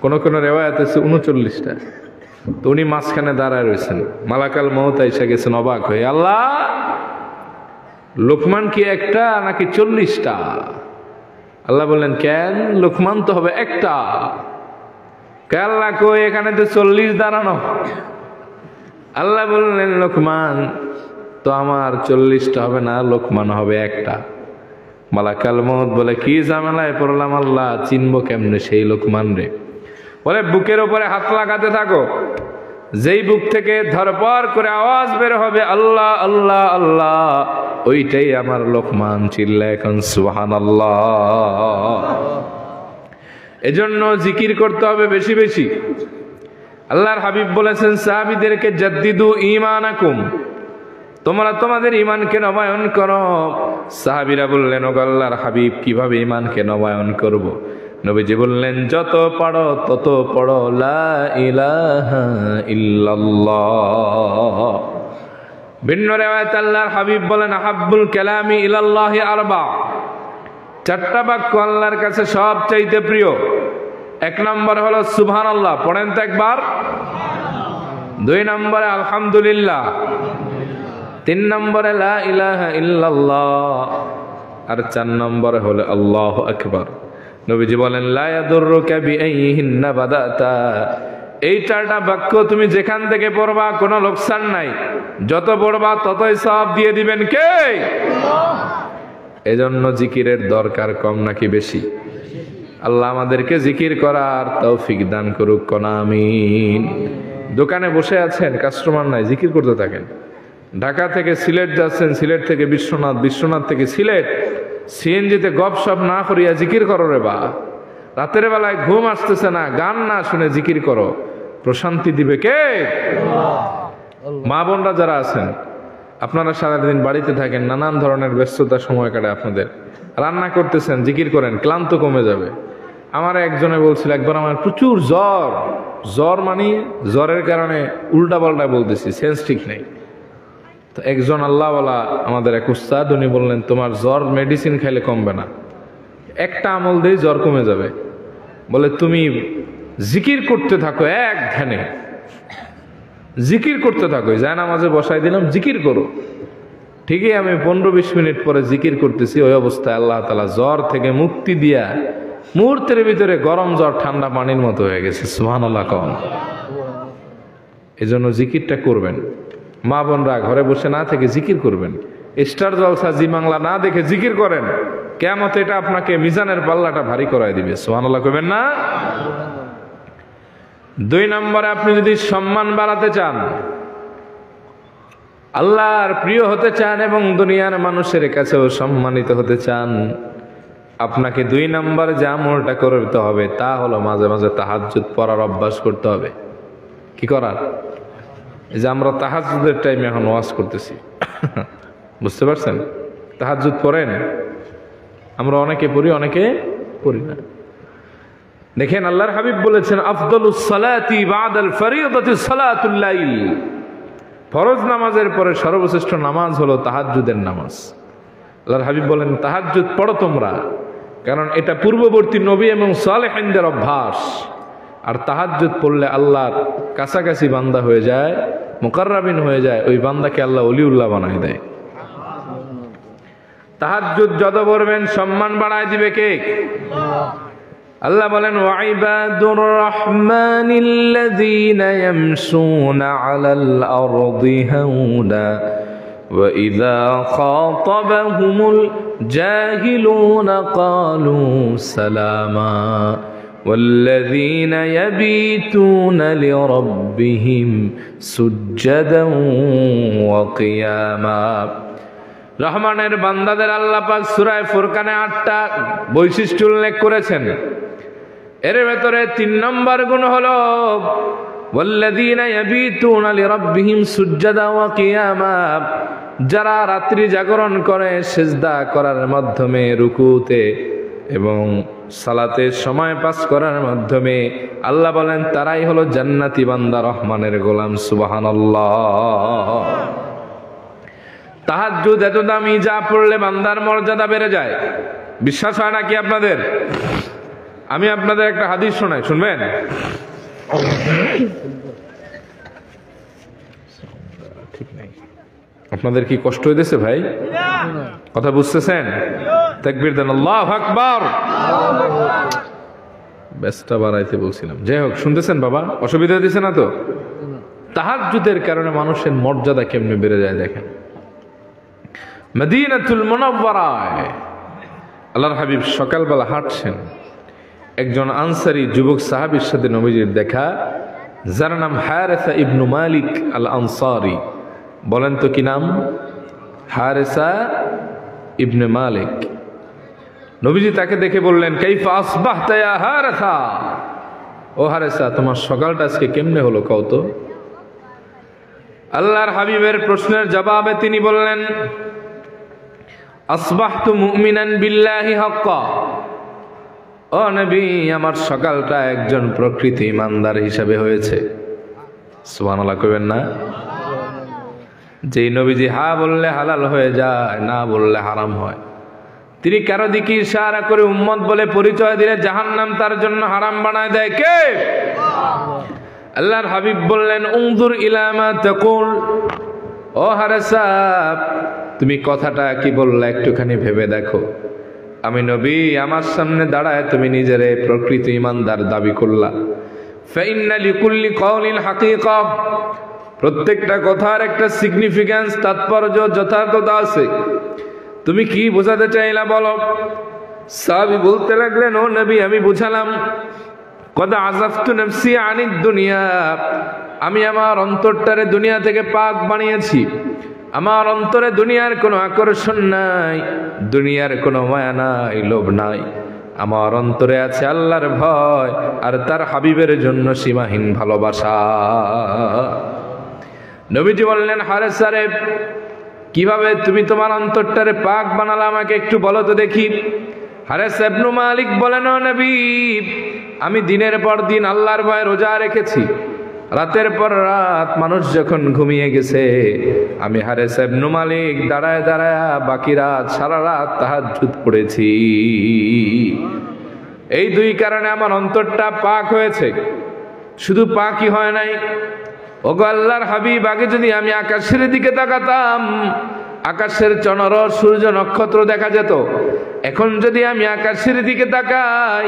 কোন কোন রেওয়ায়াত আছে 39টা। তো উনি মাঝখানে দাঁড়ায় রয়েছেন, মালাকাল মউত এসে গেছেন অবাক হয়ে, আল্লাহ লোকমান কি একটা নাকি 40টা? আল্লাহ বললেন, কেন, লোকমান তো হবে একটা। আল্লাহ কই, এখানে তো 40 দাঁড়ানো। আল্লাহ বললেন, লোকমান তো আমার 40টা হবে না, লোকমান হবে একটা। মালাকাল মউত বলে, কি ঝামেলায় পড়লাম আল্লাহ, চিনবো কেমনে সেই লোকমান রে? বলে, বুকের উপরে হাত লাগাতে থাকো, যেই বুক থেকে ধরপর করে আওয়াজ বের হবে আল্লাহ আল্লাহ আল্লাহ, ওইটাই আমার লোকমান। চিল্লা এখন সুবহানাল্লাহ। এজন্য জিকির করতে হবে বেশি বেশি। আল্লাহর হাবিব বলেছেন সাহাবীদেরকে, জাদ্দিদু ঈমানাকুম, তোমরা তোমাদের ঈমানকে নবায়ন করো। সাহাবীরা বললেন, ও আল্লাহর হাবিব, কিভাবে ঈমানকে নবায়ন করব? নবীজি বললেন, যত পড়ো তত পড়ো লা ইলাহা ইল্লাল্লাহ। ভিন্ন রিওয়ায়াতে আল্লাহর হাবিব বলেন, আহাব্বুল কালামি ইলাল্লাহি আরবা, 4টা বাক্য আল্লাহর কাছে সবচাইতে প্রিয়। 1 নম্বর হলো সুবহানাল্লাহ, পড়েন তো একবার। 2 নম্বরে আলহামদুলিল্লাহ। 3 নম্বরে লা ইলাহা ইল্লাল্লাহ। আর 4 নম্বরে হলো আল্লাহু আকবার। নবীজি বলেন, লা ইয়াদুররুকা বিআইহিন্না বাদাতা, এই 4টা বাক্য তুমি যেখান থেকে পড়বা কোনো লোকসান নাই, যত পড়বা ততই সওয়াব দিয়ে দিবেন কে? আল্লাহ। এজন্য জিকিরের দরকার কম নাকি বেশি? আল্লাহ আমাদেরকে জিকির করার তৌফিক দান করুক, কোন আমিন। দোকানে বসে আছেন, কাস্টমার নাই, জিকির করতে থাকেন। ঢাকা থেকে সিলেট যাচ্ছেন, সিলেট থেকে বিশ্বনাথ, বিশ্বনাথ থেকে সিলেট, সিএনজিতে গপসপ না করিয়া জিকির করো রে বা। রাতের বেলায় ঘুম আসতেছে না, গান না শুনে জিকির করো, প্রশান্তি দিবে কে? মা বোনরা যারা আছেন, আপনারা সারাদিন বাড়িতে থাকেন, নানান ধরনের ব্যস্ততা সময় কাটে আপনাদের, রান্না করতেছেন, জিকির করেন, ক্লান্ত কমে যাবে। আমার একজনে বলছিল, একবার আমার প্রচুর জ্বর, জ্বর মানে জ্বরের কারণে উল্টা পাল্টা বলতেছি, সেন্স ঠিক নেই। তো একজন আল্লাহওয়ালা আমাদের এক উস্তাদ, উনি বললেন, তোমার জ্বর মেডিসিন খাইলে কমবে না, একটা আমল দিয়ে জ্বর কমে যাবে। বলে, তুমি জিকির করতে থাকো, এক ধ্যানে জিকির করতে থাকো। জায়নামাজে বসাই দিলাম, জিকির করো। ঠিকই আমি 15-20 মিনিট পরে জিকির করতেছি, ওই অবস্থায় আল্লাহ তাআলা জ্বর থেকে মুক্তি দিয়া মুহূর্তের ভিতরে গরম জ্বর ঠান্ডা পানির মতো হয়ে গেছে। সুবহানাল্লাহ কন। এজন্য জিকিরটা করবেন। মা বোনরা ঘরে বসে না থেকে জিকির করবেন। স্টার জলসা জি বাংলা না দেখে জিকির করেন, কিয়ামতে এটা আপনাকে মিজানের পাল্লাটা ভারী করায় দিবে। সুবহানাল্লাহ কইবেন না? 2 নম্বরে, আপনি যদি সম্মান বাড়াতে চান, আল্লাহর প্রিয় হতে চান এবং দুনিয়ার মানুষের কাছেও সম্মানিত হতে চান, আপনাকে 2 নম্বর যে আমলটা করতে হবে তা হলো মাঝে মাঝে তাহাজ্জুদ পড়ার অভ্যাস করতে হবে। কি করার? এই যে আমরা তাহাজ্জুদের টাইমে এখন ওয়াজ করতেছি, বুঝতে পারছেন? তাহাজ্জুদ পড়েন? আমরা অনেকে পড়ি, অনেকে পড়ি না। দেখেন, আল্লাহর হাবিব বলেছেন, আফদলুস সালাতি বাদাল ফরিয়দাতি সালাতুল লাইল, ফরজ নামাজের পরে সর্বশ্রেষ্ঠ নামাজ হলো তাহাজ্জুদের নামাজ। আল্লাহর হাবিব বলেন, তাহাজ্জুদ পড়ো তোমরা, কারণ এটা পূর্ববর্তী নবী এবং সালেহিনদের অভ্যাস। আর তাহাজ্জুদ পড়লে আল্লাহর কাছাকাছি বান্দা হয়ে যায়, মুকাররাবিন হয়ে যায়, ওই বান্দাকে আল্লাহ ওলিউল্লাহ বানায় দেয়। তাহাজ্জুদ যত পড়বেন সম্মান বাড়ায় দিবে কে? আল্লাহ বলেন, ওয়াইবাদুর রহমানিল্লাযীনা ইয়ামশুনা আলাল আরদি হাওনা ওয়া ইযা খাতাবাহুমুল জাহিলুনা ক্বালু সালামা والذين يبيتون لربهم سجدا وقياما। রহমানের বান্দাদের আল্লাহ পাক সূরা ফুরকানে 8টা বৈশিষ্ট্য উল্লেখ করেছেন। এর ভেতরে 3 নম্বর গুণ হলো ওয়াল্লাযীনা ইয়াবিতুনা লিরাব্বিহিম সুজদান ওয়া কিয়ামা, যারা রাত্রি জাগরণ করে সিজদা করার মাধ্যমে রুকুতে এবং সালাতে সময় পাস করার মাধ্যমে আল্লাহ বলেন তারাই হলো জান্নাতি বান্দা, রহমানের গোলাম। সুবহানাল্লাহ। তাহাজ্জুদ এত দামি, যা পড়লে বান্দার মর্যাদা বেড়ে যায়। বিশ্বাস হয় নাকি আপনাদের? আমি আপনাদের একটা হাদিস শোনাই, শুনবেন? ঠিক নাই, আপনাদের কি কষ্ট হইতেছে ভাই? কথা বুঝতেছেন? তাকবীর দেন, আল্লাহু আকবার। ব্যস্তা বাড়াইতে বলছিলাম, যাই হোক, শুনতেছেন বাবা? অসুবিধা দিছে না তো? তাহাজ্জুদের কারণে মানুষের মর্যাদা কেমনে বেড়ে যায় দেখেন। মদিনাতুল মুনাওয়ারায় আল্লাহর হাবিব সকালবেলা হাঁটছেন, একজন আনসারী যুবক সাহাবীর সাথে নবীজির দেখা, যার নাম হারেসা ইবনু মালিক আল আনসারী। বলেন তো কি নাম? হারেসা ইবনে মালিক। নবীজি তাকে দেখে বললেন, কাইফা আসবাহতা ইয়া হারেসা? ও হারেসা, তোমার সকালটা আজকে কেমনে হলো কও তো? আল্লাহর হাবিবের প্রশ্নের জবাবে তিনি বললেন, আসবাহতু মুমিনান বিল্লাহি হাক্কা। ও নবী, আমার সকালটা একজন প্রকৃত ইমানদার হিসাবে হয়েছে। সুবহানাল্লাহ কইবেন না? যেই নবীজি হা বললে হালাল হয়ে যায়, না বললে হারাম হয়, তিনি কারো দিকে ইশারা করে উম্মত বলে পরিচয় দিলে জাহান্নাম তার জন্য হারাম বানায় দেয় কে? আল্লাহর হাবিব বললেন, উনজুর ইলা মা তাকুল। ও হারেসা, তুমি কথাটা কি বললা একটুখানি ভেবে দেখো। আমি নবী, আমার সামনে দাঁড়ায় তুমি নিজেরে প্রকৃত ইমানদার দাবি করলা। ফাইন্না লিকুল্লি কাউলিন হাকিকা। প্রত্যেকটা কথার একটা সিগনিফিক্যান্স, তাৎপর্য, যথার্থতা আছে। তুমি কি বোঝাতে চাইলা বলো? সাহাবী বলতে লাগলেন, ও নবী, আমি বুঝালাম, কদ আযাফতু নাফসি আনিদ দুনিয়া। আমি আমার অন্তরটারে দুনিয়া থেকে পাক বানিয়েছি। আমার অন্তরে দুনিয়ার কোনো আকর্ষণ নাই, দুনিয়ার কোনো মায়া নাই, লোভ নাই। আমার অন্তরে আছে আল্লাহর ভয় আর তার হাবিবের জন্য সীমাহীন ভালোবাসা। নবীজি বললেন, হারেসা রে, কিভাবে তুমি তোমার অন্তরটারে পাক বানালা আমাকে একটু বলো তো দেখি। হারেসা ইবনু মালিক বলেন, ও নবী, আমি দিনের পর দিন আল্লাহর ভয়ে রোজা রেখেছি। রাতের পর রাত মানুষ যখন ঘুমিয়ে গেছে, আমি হারেসা ইবনু মালিক দাঁড়ায় দাঁড়ায় বাকি রাত, সারা রাত তাহাজ্জুদ পড়েছি। এই দুই কারণে আমার অন্তরটা পাক হয়েছে। শুধু পাকই হয় নাই, ওগো আল্লাহর হাবিব, আগে যদি আমি আকাশের দিকে তাকাতাম, আকাশের চন্দ্র সূর্য নক্ষত্র দেখা যেত। এখন যদি আমি আকাশের দিকে তাকাই,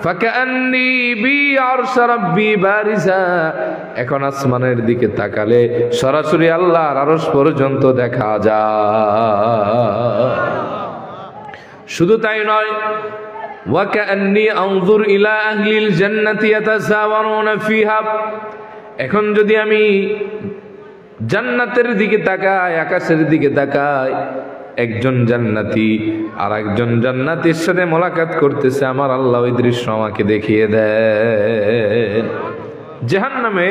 ফাকান্নি বি আরশ রাব্বি বারিজা, এখন আসমানের দিকে তাকালে সরাসরি আল্লাহর আরশ পর্যন্ত দেখা যায়। শুধু তাই নয়, ওয়া কান্নি আনজুর ইলা আহলিল জান্নাতি ইয়াতাসাওয়ারুনা ফিহা। এখন যদি আমি জান্নাতের দিকে তাকাই, আকাশের দিকে তাকাই, একজন জান্নাতি আর একজন জান্নাতীর সাথে মোলাকাত করতেছে, আমার আল্লাহ ওই দৃশ্য আমাকে দেখিয়ে দেন। জাহান্নামে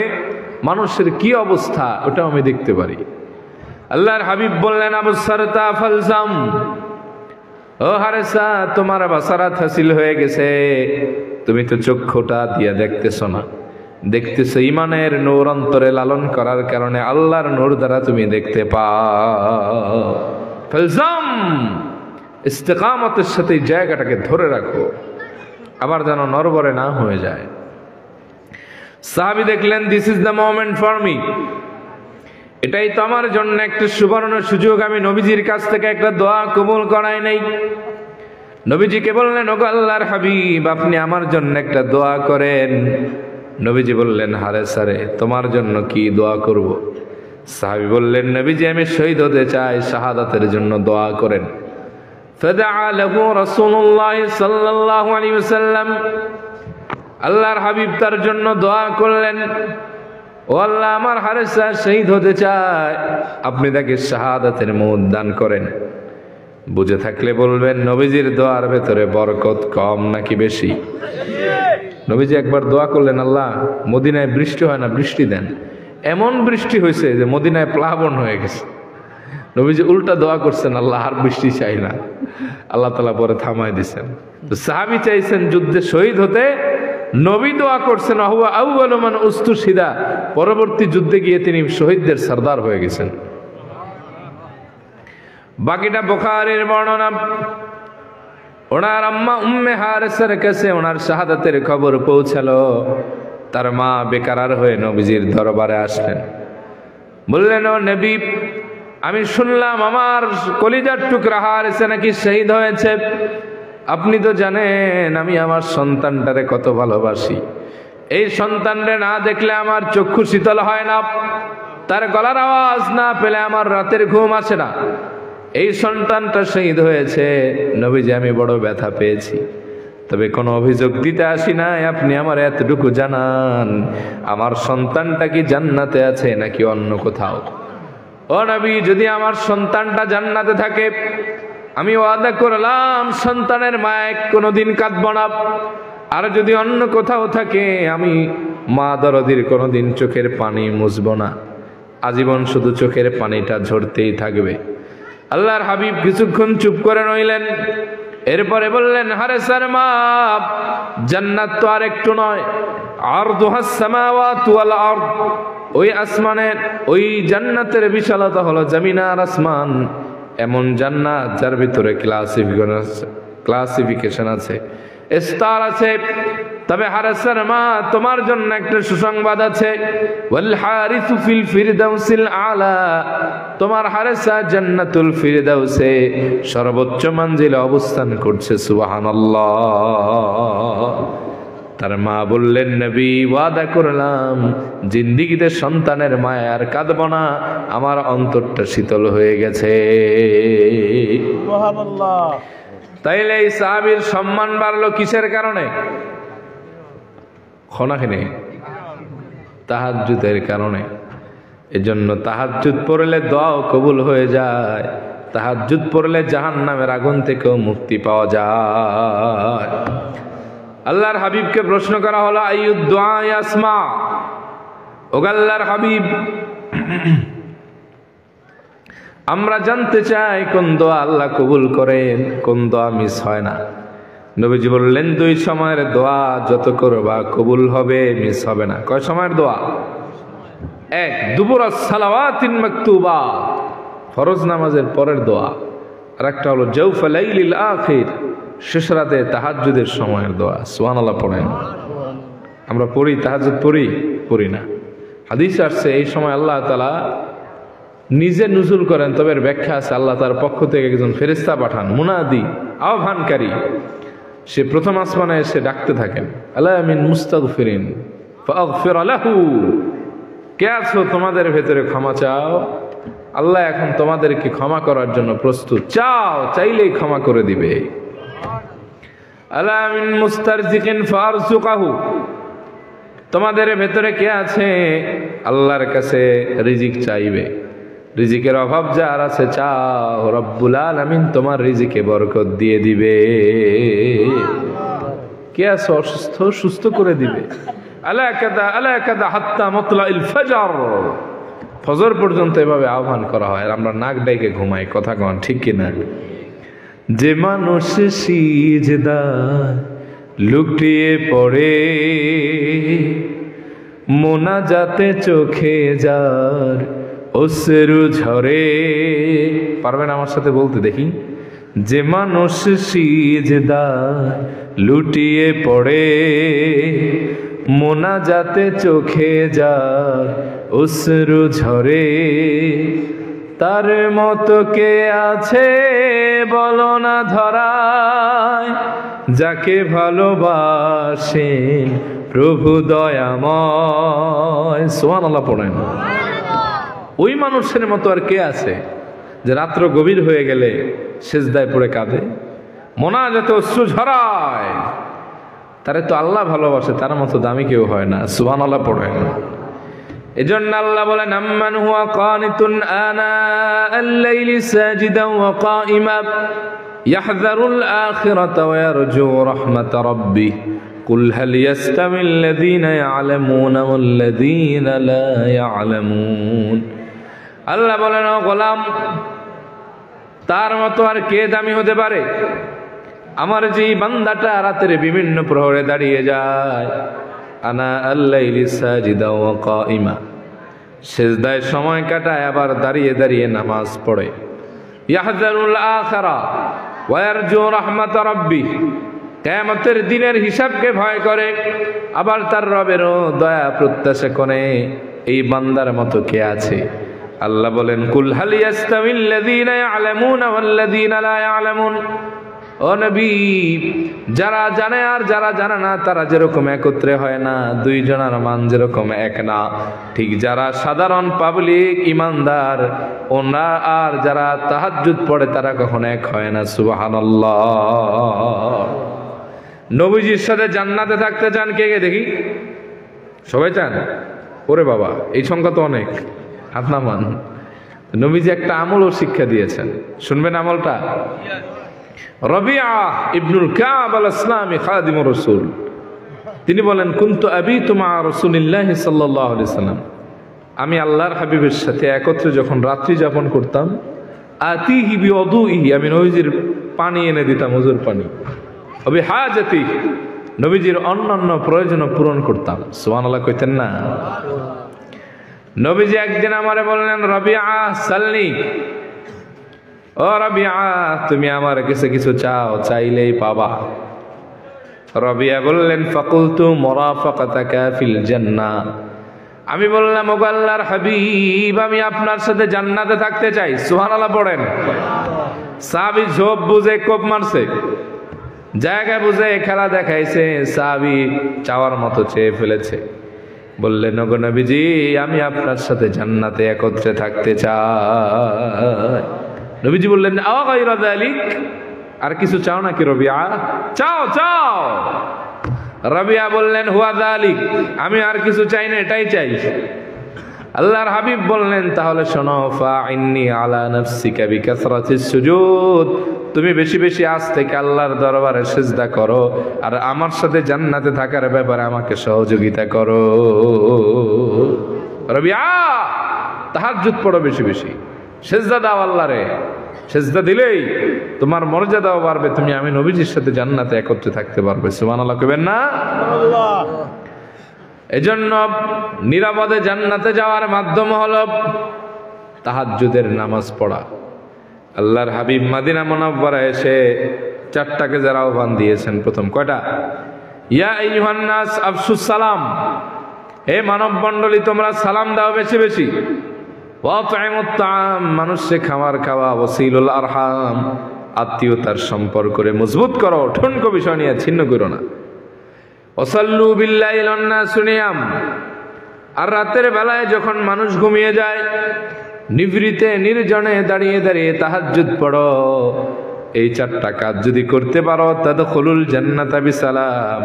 মানুষের কি অবস্থা ওটা আমি দেখতে পারি। আল্লাহর হাবিব বললেন, আবসারতা ফালজাম। ও হারেসা, তোমার বাসারাত হাসিল হয়ে গেছে, তুমি তো চক্ষুটা দিয়ে দেখতেছো না। দেখতেছো ইমানের নূর অন্তরে লালন করার কারণে আল্লাহর নূর দ্বারা তুমি দেখতে পাও। ফালজাম, ইস্তেকামতের সাথে জায়গাটাকে ধরে রাখো, আবার যেন নড়বড়ে না হয়ে যায়। সাহাবী দেখলেন, this is the moment for me. এটাই তো আমার জন্য একটা সুবর্ণ সুযোগ। আমি নবীজির কাছ থেকে একটা দোয়া কবুল করাই নাই। নবীজিকে বললেন, ওগো আল্লাহর হাবিব, আপনি আমার জন্য একটা দোয়া করেন। নবীজি বললেন, হারেসা রে, তোমার জন্য কি দোয়া করব? সাহাবী বললেন, নবীজি, আমি শহীদ হতে চাই, শাহাদাতের জন্য দোয়া করেন। ফাদাআ লাহু রাসূলুল্লাহ সাল্লাল্লাহু আলাইহি ওয়াসাল্লাম। আল্লাহর হাবিব তার জন্য দোয়া করলেন, ও আল্লাহ, আমার হারেসা শহীদ হতে চায়, আপনি তাকে শাহাদাতের মউত দান করেন। বুঝে থাকলে বলবেন, নবীজির দোয়ার ভেতরে বরকত কম নাকি বেশি? নবীজি একবার দোয়া করলেন, আল্লাহ, মদিনায় বৃষ্টি হয় না, বৃষ্টি দেন। এমন বৃষ্টি হয়েছে যে মদিনায় প্লাবন হয়ে গেছে। নবীজি উল্টা দোয়া করছেন, আল্লাহ আর বৃষ্টি চাই না। আল্লাহ তাআলা পরে থামায় দিয়েছেন। তো সাহাবী চাইছেন যুদ্ধে শহীদ হতে, নবী দোয়া করছেন হুয়া আউয়ালু মান উস্তুশহিদা, পরবর্তী যুদ্ধে গিয়ে তিনি শহীদদের সরদার হয়ে গেছেন। বাকিটা বুখারীর বর্ণনা। ওনার আম্মা উম্মে হারেসার কাছে ওনার শাহাদাতের খবর পৌঁছালো। তার মা বেকারার হয়ে নবীজির দরবারে আসলেন, বললেন, ও নবী, আমি শুনলাম আমার কলিজার টুকরা হারেসা নাকি শহীদ হয়েছে। আপনি তো জানেন আমি আমার সন্তানটারে কত ভালোবাসি। এই সন্তানরে না দেখলে আমার চক্ষু শীতল হয় না, তার গলার আওয়াজ না পেলে আমার রাতের ঘুম আসে না। এই সন্তানটা শহীদ হয়েছে নবীজি, আমি বড় ব্যথা পেয়েছি। তবে কোনো অভিযোগ দিতে আসি নাই, আপনি আমার এতটুকু জানান, আমার সন্তানটা কি জান্নাতে আছে নাকি অন্য কোথাও? ও নবী, যদি আমার সন্তানটা জান্নাতে থাকে আমি ওয়াদা করলাম সন্তানের মায়ে কোনোদিন কাঁদব না। আর যদি অন্য কোথাও থাকে আমি মা দরদির কোনোদিন চোখের পানি মুছব না, আজীবন শুধু চোখের পানিটা ঝরতেই থাকবে। আল্লাহর হাবিব কিছুক্ষণ চুপ করে রইলেন, এরপরে বললেন, হারেসার মা, জান্নাত তো আর একটু নয়, আরদুহাস সামাওয়াতু ওয়াল আরদ, ওই আসমানের ওই জান্নাতের বিশালতা হলো জমিন আর আসমান। এমন জান্নাত যার ভিতরে ক্লাসিফিকেশন আছে, স্তর আছে। তবে হারেসার মা, তোমার জন্য একটা সুসংবাদ আছে, ওয়াল হারিসু ফিল ফিরদাউসিল আলা, তোমার হারেসা জান্নাতুল ফিরদাউসে সর্বোচ্চ মঞ্জিলে অবস্থান করছে। সুবহানাল্লাহ। তার মা বললেন, নবী, ওয়াদা করলাম জিন্দেগিতে সন্তানের মায়া আর কাঁদব না, আমার অন্তরটা শীতল হয়ে গেছে। সুবহানাল্লাহ। তাইলে এই সাহাবীর সম্মান বাড়লো কিসের কারণে? খনাখনে তাহাজ্জুদের কারণে। এজন্য তাহাজ্জুদ পড়লে দোয়াও কবুল হয়ে যায়, তাহাজ্জুদ পড়লে জাহান্নামের আগুন থেকেও মুক্তি পাওয়া যায়। আল্লাহর হাবিবকে প্রশ্ন করা হলো, আইয়ুদ দুআ ইয়াসমা, ও আল্লাহর হাবিব, আমরা জানতে চাই কোন দোয়া আল্লাহ কবুল করেন, কোন দোয়া মিস হয় না। নবীজি বললেন, দুই সময়ের দোয়া যত করবা কবুল হবে, মিস হবে না। কয় সময়ের দোয়া? এক, দুবুরাস সালাওয়াতিন মাকতুবা, ফরজ নামাজের পরের দোয়া। আর একটা হলো জাওফা লাইলিল আখির, শেষ রাতে তাহাজ্জুদের সময়ের দোয়া। সুবহানাল্লাহ পড়েন। আমরা পড়ি তাহাজ্জুদ, পড়ি না। হাদিস আসছে এই সময় আল্লাহ তাআলা নিজে নুজুল করেন, তবে এর ব্যাখ্যা আছে, আল্লাহ তার পক্ষ থেকে একজন ফেরেশতা পাঠান, মুনাদি, আহ্বানকারী। সে প্রথম আসমানে এসে ডাকতে থাকেন, আলা মিন মুস্তাগফিরিন ফাগফির লাহু, কে আছো তোমাদের ভেতরে ক্ষমা চাও, আল্লাহ এখন তোমাদেরকে ক্ষমা করার জন্য প্রস্তুত, চাও, চাইলেই ক্ষমা করে দিবে। আলা মিন মুস্তারজিকিন ফারজুকাহু, তোমাদের ভেতরে কে আছে আল্লাহর কাছে রিজিক চাইবে, রিজিকের অভাব যার আছে, চাও, রব্বুল আলামিন তোমার রিজিকে বরকত দিয়ে দিবে। কে আছে অসুস্থ, সুস্থ করে দিবে। আলা কাদা হাত্তা মাতলাইল ফাজর, ফজর পর্যন্ত এভাবে আহ্বান করা হয়। আর আমরা নাক ডাইকে ঘুমাই, কথা কন ঠিক কিনা? যে মানুষ সিজদায় লুটিয়ে পড়ে, মোনাজাতে চোখে যার অশ্রু ঝরে, পারবেন আমার সাথে বলতে দেখি? যে মানুষ সিজদায় লুটিয়ে পড়ে, মোনাজাতে চোখে যার অশ্রু ঝরে, তার মতো কে আছে বলো না ধরায়, যাকে ভালোবাসেন প্রভু দয়াময়। সুবহানাল্লাহ পড়েন। ওই মানুষের মতো আর কে আছে যে রাত্র গভীর হয়ে গেলে সেজদায় পড়ে কাঁদে, মোনাজাতে অশ্রু ঝরায়? তারে তো আল্লাহ ভালোবাসে, তার মতো দামি কেউ হয় না। সুবহানাল্লাহ পড়েন। এজন্য আল্লাহ বলেন, আম্মান হুয়া কানিতুন আনা আল-লাইলি সাজিদান ওয়া কাইমা ইয়াহযারুল আখিরাতা ওয়া ইয়ারজু রাহমাতা রাব্বিহ কুল হাল ইয়াস্তামিল লাযীনা ইয়ালামুনা ওয়াল লাযীনা লা ইয়ালামুন। আল্লাহ বলেন, ও গোলাম, তার মতো আর কে দামি হতে পারে? আমার যে বান্দাটা রাতের বিভিন্ন প্রহরে দাঁড়িয়ে যায়, আনা আল্লাইলি সাজিদা ওয়া কাইমা, সিজদায় সময় কাটায়, আবার দাঁড়িয়ে দাঁড়িয়ে নামাজ পড়ে। ইয়াহযারুল আখিরা ওয়া ইয়ারজু রাহমাত রাব্বি, কিয়ামতের দিনের হিসাবকে ভয় করে, আবার তার রবেরও দয়া প্রত্যাশা করে। এই বান্দার মতো কে আছে? আল্লাহ বলেন, কুল হাল ইয়াস্তাবিল্লাযীনা ইয়ালামুনা ওয়াল্লাযীনা লা ইয়ালামুন। ও নবী, যারা জানে আর যারা জানে না তারা যেরকম একত্রে হয় না, দুইজনের মান যেরকম এক না, ঠিক যারা সাধারণ পাবলিক ইমানদার ওনা আর যারা তাহাজ্জুদ পড়ে তারা কখনো এক হয় না। সুবহানাল্লাহ। নবীজির সাথে জান্নাতে থাকতে চান কে কে দেখি? সবাই চান? ওরে বাবা, এই সংখ্যা তো অনেক, হাত নামান। নবীজি একটা আমলও শিক্ষা দিয়েছেন, শুনবেন আমলটা। রবিআ ইবনুল কাব আল ইসলামী খাদিমুর রাসূল, তিনি বলেন, কুনতু আবিতু মা রাসূলিল্লাহি সাল্লাল্লাহু আলাইহি সাল্লাম, আমি আল্লাহর হাবিবের সাথে একত্রে যখন রাত্রি যাপন করতাম, আতিহি বিউদুইহি, আমি নবীজির পানি এনে দিতাম, ওযুর পানি, ওয়া হাজাতি, নবীজির অন্যান্য প্রয়োজন পূরণ করতাম। সুবহানাল্লাহ কইতেন না? নবীজি একদিন আমারে বললেন, রবিআ সালনি, ও রবিআ তুমি আমার কাছে কিছু চাও, চাইলেই পাবা। রবিআ বললেন, ফাকুলতু মুরাফাকাতাকা ফিল জান্নাহ, আমি বললাম, ওগো আল্লাহর হাবিব, আমি আপনার সাথে জান্নাতে থাকতে চাই। সুবহানাল্লাহ পড়েন। সাহাবী ঝোপ বুঝে কোপ মারছে, জায়গা বুঝে খেলা দেখাইছে, সাহাবী চাওয়ার মতো চেয়ে ফেলেছে। বললেন, ওগো নবীজি, আমি আপনার সাথে জান্নাতে একত্রে থাকতে চাই। নবীজি বললেন, আও গায়রা যালিক, আর কিছু চাও নাকি রবিআ? চাও চাও। রবিআ বললেন, হুয়া যালিক, আমি আর কিছু চাই না, এটাই চাই। আল্লাহর হাবিব বললেন, তাহলে শোনো, ফাইন্নি আলা নাফসিকা বিকাসরাতিস সুজুদ, তুমি বেশি বেশি আজ থেকে আল্লাহর দরবারে সিজদা করো, আর আমার সাথে জান্নাতে থাকার ব্যাপারে আমাকে সহযোগিতা করো। রবিআ, তাহাজ্জুদ পড়ো বেশি বেশি, সিজদা দাও আল্লাহরে, সিজদা দিলেই তোমার মর্যাদাও বাড়বে, তুমি আমি নবীজির সাথে জান্নাতে একত্রে থাকতে পারবে। সুবহানাল্লাহ কইবেন না? এজন্য নিরাপদে জান্নাতে যাওয়ার মাধ্যম হলো তাহাজ্জুদের নামাজ পড়া। আল্লাহর হাবিব মদিনা মুনাওয়ারায় এসে চারটাকে যারা আহ্বান দিয়েছেন, প্রথম কয়টা? ইয়া আইয়ুহান নাস আফশুস সালাম, হে মানব মণ্ডলী তোমরা সালাম দাও বেশি বেশি। ওয়াত'ইমুত তাআম, মানুষকে খাবার খাওয়া। ওয়াসিলুল আরহাম, আত্মীয়তার সম্পর্করে মজবুত করো, ঠুনকো বিষয় নিয়ে ছিন্ন করো না। ওয়াসাল্লু বিল্লাইল ওয়ান নাসু নিয়াম, আর রাতের বেলায় যখন মানুষ ঘুমিয়ে যায়, নিভৃতে নির্জনে দাঁড়িয়ে দাঁড়িয়ে তাহাজ্জুদ পড়ো। এই চারটা কাজ যদি করতে পারো, তাদখুলুল জান্নাতা বিসালাম,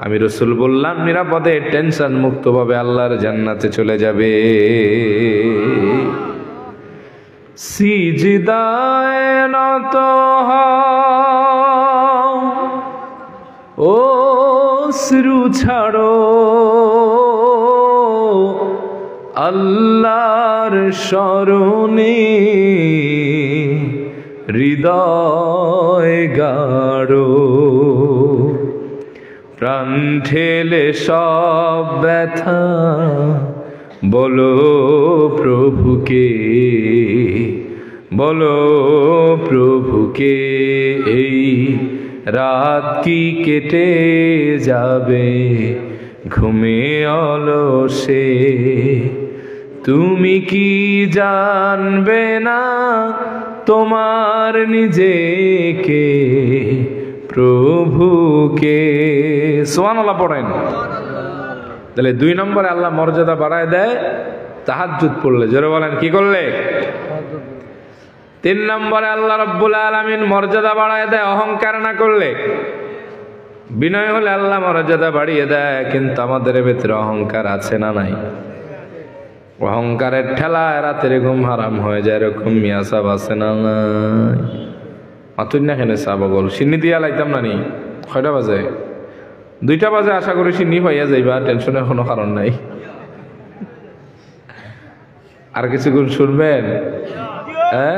আমি রাসূল বললাম নিরাপদে টেনশন মুক্ত ভাবে আল্লাহর জান্নাতে চলে যাবে। সিজদায়ে নত হও, ও অশ্রু ছাড়ো, আল্লাহর শরণে হৃদয় গাড়ো, প্রাণ ঠেলে সব ব্যথা বলো প্রভুকে, বলো প্রভুকে, এই রাত কি কেটে যাবে ঘুমে অলসে, তুমি কি জানবে না তোমার নিজেকে প্রভুকে। সুবহানাল্লাহ পড়েন। তাহলে 2 নম্বরে আল্লাহ মর্যাদা বাড়ায় দেয় তাহাজ্জুদ পড়লে, জোরে বলেন কি করলে? 3 নম্বরে আল্লাহ রাব্বুল আলামিন মর্যাদা বাড়ায় দেয় অহংকার না করলে। বিনয় হলে আল্লাহ মর্যাদা বাড়িয়ে দেয়, কিন্তু আমাদের ভিতরে অহংকার আছে না নাই? অহংকারের ঠেলায় রাতের ঘুম হারাম হয়ে যায়, এরকম মিয়া সাহেব আছে না নাই? মাতুন না কেন সাহাবগল সিন্নি দিয়া লাইতাম না নি? কয়টা বাজে? 2টা বাজে, আশা করি সিন্নি পাইয়া যাইবা, টেনশনের কোনো কারণ নাই। আর কিছুক্ষণ শুনবেন? হ্যাঁ,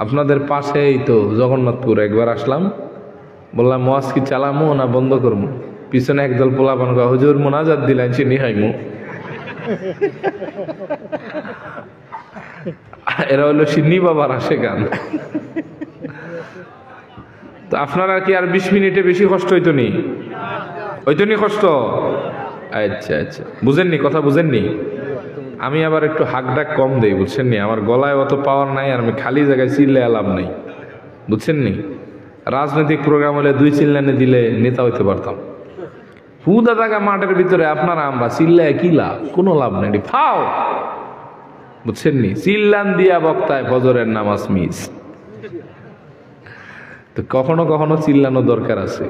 আপনাদের পাশেই তো জগন্নাথপুর একবার আসলাম, বললাম ওয়াজ কি চালামো না বন্ধ করবো? পিছনে একদল পোলাপান কয় হুজুর মোনাজাত দিলেন চিনি হাইমু। এরা হলো সিন্নি বাবার আসে গান। তো আপনারা কি আর 20 মিনিটে বেশি কষ্ট হইতো নি? হইতো নি কষ্ট? আচ্ছা আচ্ছা, বুঝেননি, কথা বুঝেননি। আমি আবার একটু হাক ডাক কম দেই, বুঝছেন নি? আমার গলায় অত পাওয়ার নাই, আর আমি খালি জায়গায় চিল্লে লাভ নাই, বুঝছেন নি? রাজনৈতিক প্রোগ্রাম হলে 2 চিল্লানে দিলে নেতা হইতে পারতাম। হুদা থাকা মাঠের ভিতরে আপনারা আমরা চিল্লায় কি লাভ? কোনো লাভ নেই, ফাও, বুঝছেন নি? চিল্লান দিয়া বক্তায় ফজরের নামাজ মিস। তো কখনো কখনো চিল্লানো দরকার আছে,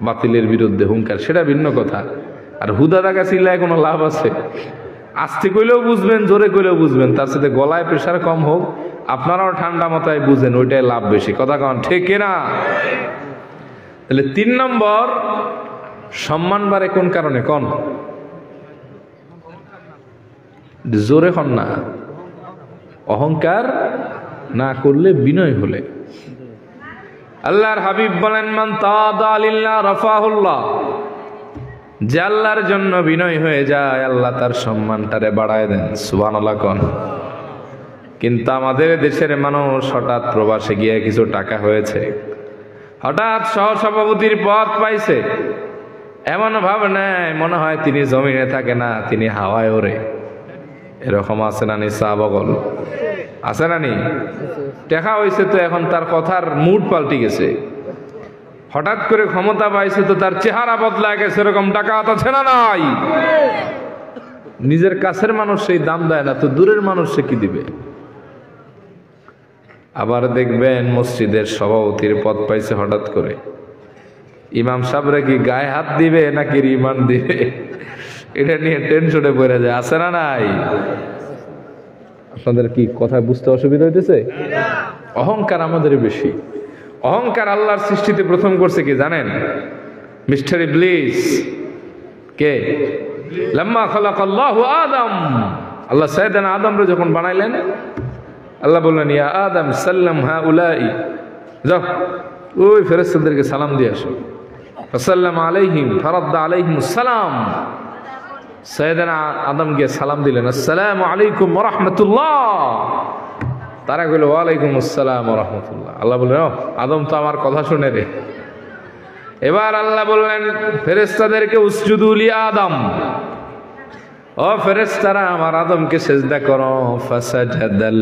বাতিলের বিরুদ্ধে হুঙ্কার, সেটা ভিন্ন কথা। আর হুদা থাকা চিল্লায় কোনো লাভ আছে? আস্তে কইলেও বুঝবেন, জোরে কইলেও বুঝবেন, তার সাথে গলায় প্রেশার কম হোক, আপনারাও ঠান্ডা মাথায় বুঝেন, ওইটাই লাভ বেশি। কথা কন ঠিক না? তাহলে 3 নম্বর, সম্মান বাড়ে কোন কারণে? কন জোরে, কন না। অহংকার না করলে, বিনয় হলে। আল্লাহর হাবিব বলেন মান তাওয়াদা লিল্লাহ রাফাহুল্লাহ, যে আল্লাহর জন্য বিনয় হয়ে যায় আল্লাহ তার সম্মানটারে বাড়ায় দেন। সুবহানাল্লাহ কোন। কিন্তু আমাদের দেশের মানুষ হঠাৎ প্রবাসে গিয়ে কিছু টাকা হয়েছে, হঠাৎ সহসভাপতির পদ পাইছে, এমন ভাব নেয় মনে হয় তিনি জমিনে থাকে না, তিনি হাওয়ায় ওড়ে। এরকম আছে না নি? সাহাবাগল আছে না নি? টাকা হয়েছে তো এখন তার কথার মুড পাল্টে গেছে, হঠাৎ করে ক্ষমতা পাইছে তো তার চেহারা বদলায় গেছে। এরকম ডাকাত আছে না নাই? নিজের কাছের মানুষ সেই দাম দেয় না, তো দূরের মানুষ সে কি দিবে? আবার দেখবেন মসজিদের সভাপতির পদ পাইছে হঠাৎ করে, ইমাম সাহেবরা কি গায়ে হাত দিবে নাকি রিমান্ড দিবে, এটা নিয়ে টেনশনে পড়ে যায়। আছে না নাই? আপনাদের কি কথা বুঝতে অসুবিধা হইতেছে? অহংকার আমাদের বেশি। অহংকার আল্লাহর সৃষ্টিতে প্রথম করছে কি জানেন? মিস্টার ইবলিস। কে? লাম্মা খালাকাল্লাহু আদম, আল্লাহ সাইয়েদানা আদমরে যখন বানাইলেন, আল্লাহ বললেন ইয়া আদম সাল্লাম হাউলাই, যাও ওই ফেরেশতাদেরকে সালাম দিয়ে আসো। ফাসাল্লাম আলাইহিম ফারাদ্দা আলাইহিমুস সালাম। সাইয়েদানা আদম গিয়ে সালাম দিলেন, আসসালামু আলাইকুম ওয়া রাহমাতুল্লাহ। তারা কইল ওয়া আলাইকুম আসসালাম ওয়া রাহমাতুল্লাহ। আল্লাহ বললেন ও আদম তো আমার কথা শুনে রে। এবার আল্লাহ বললেন ফেরেশতাদেরকে উসজুদু লি আদম, ও ফেরেশতারা আমার আদমকে সিজদা করো। ফাসাজাদাল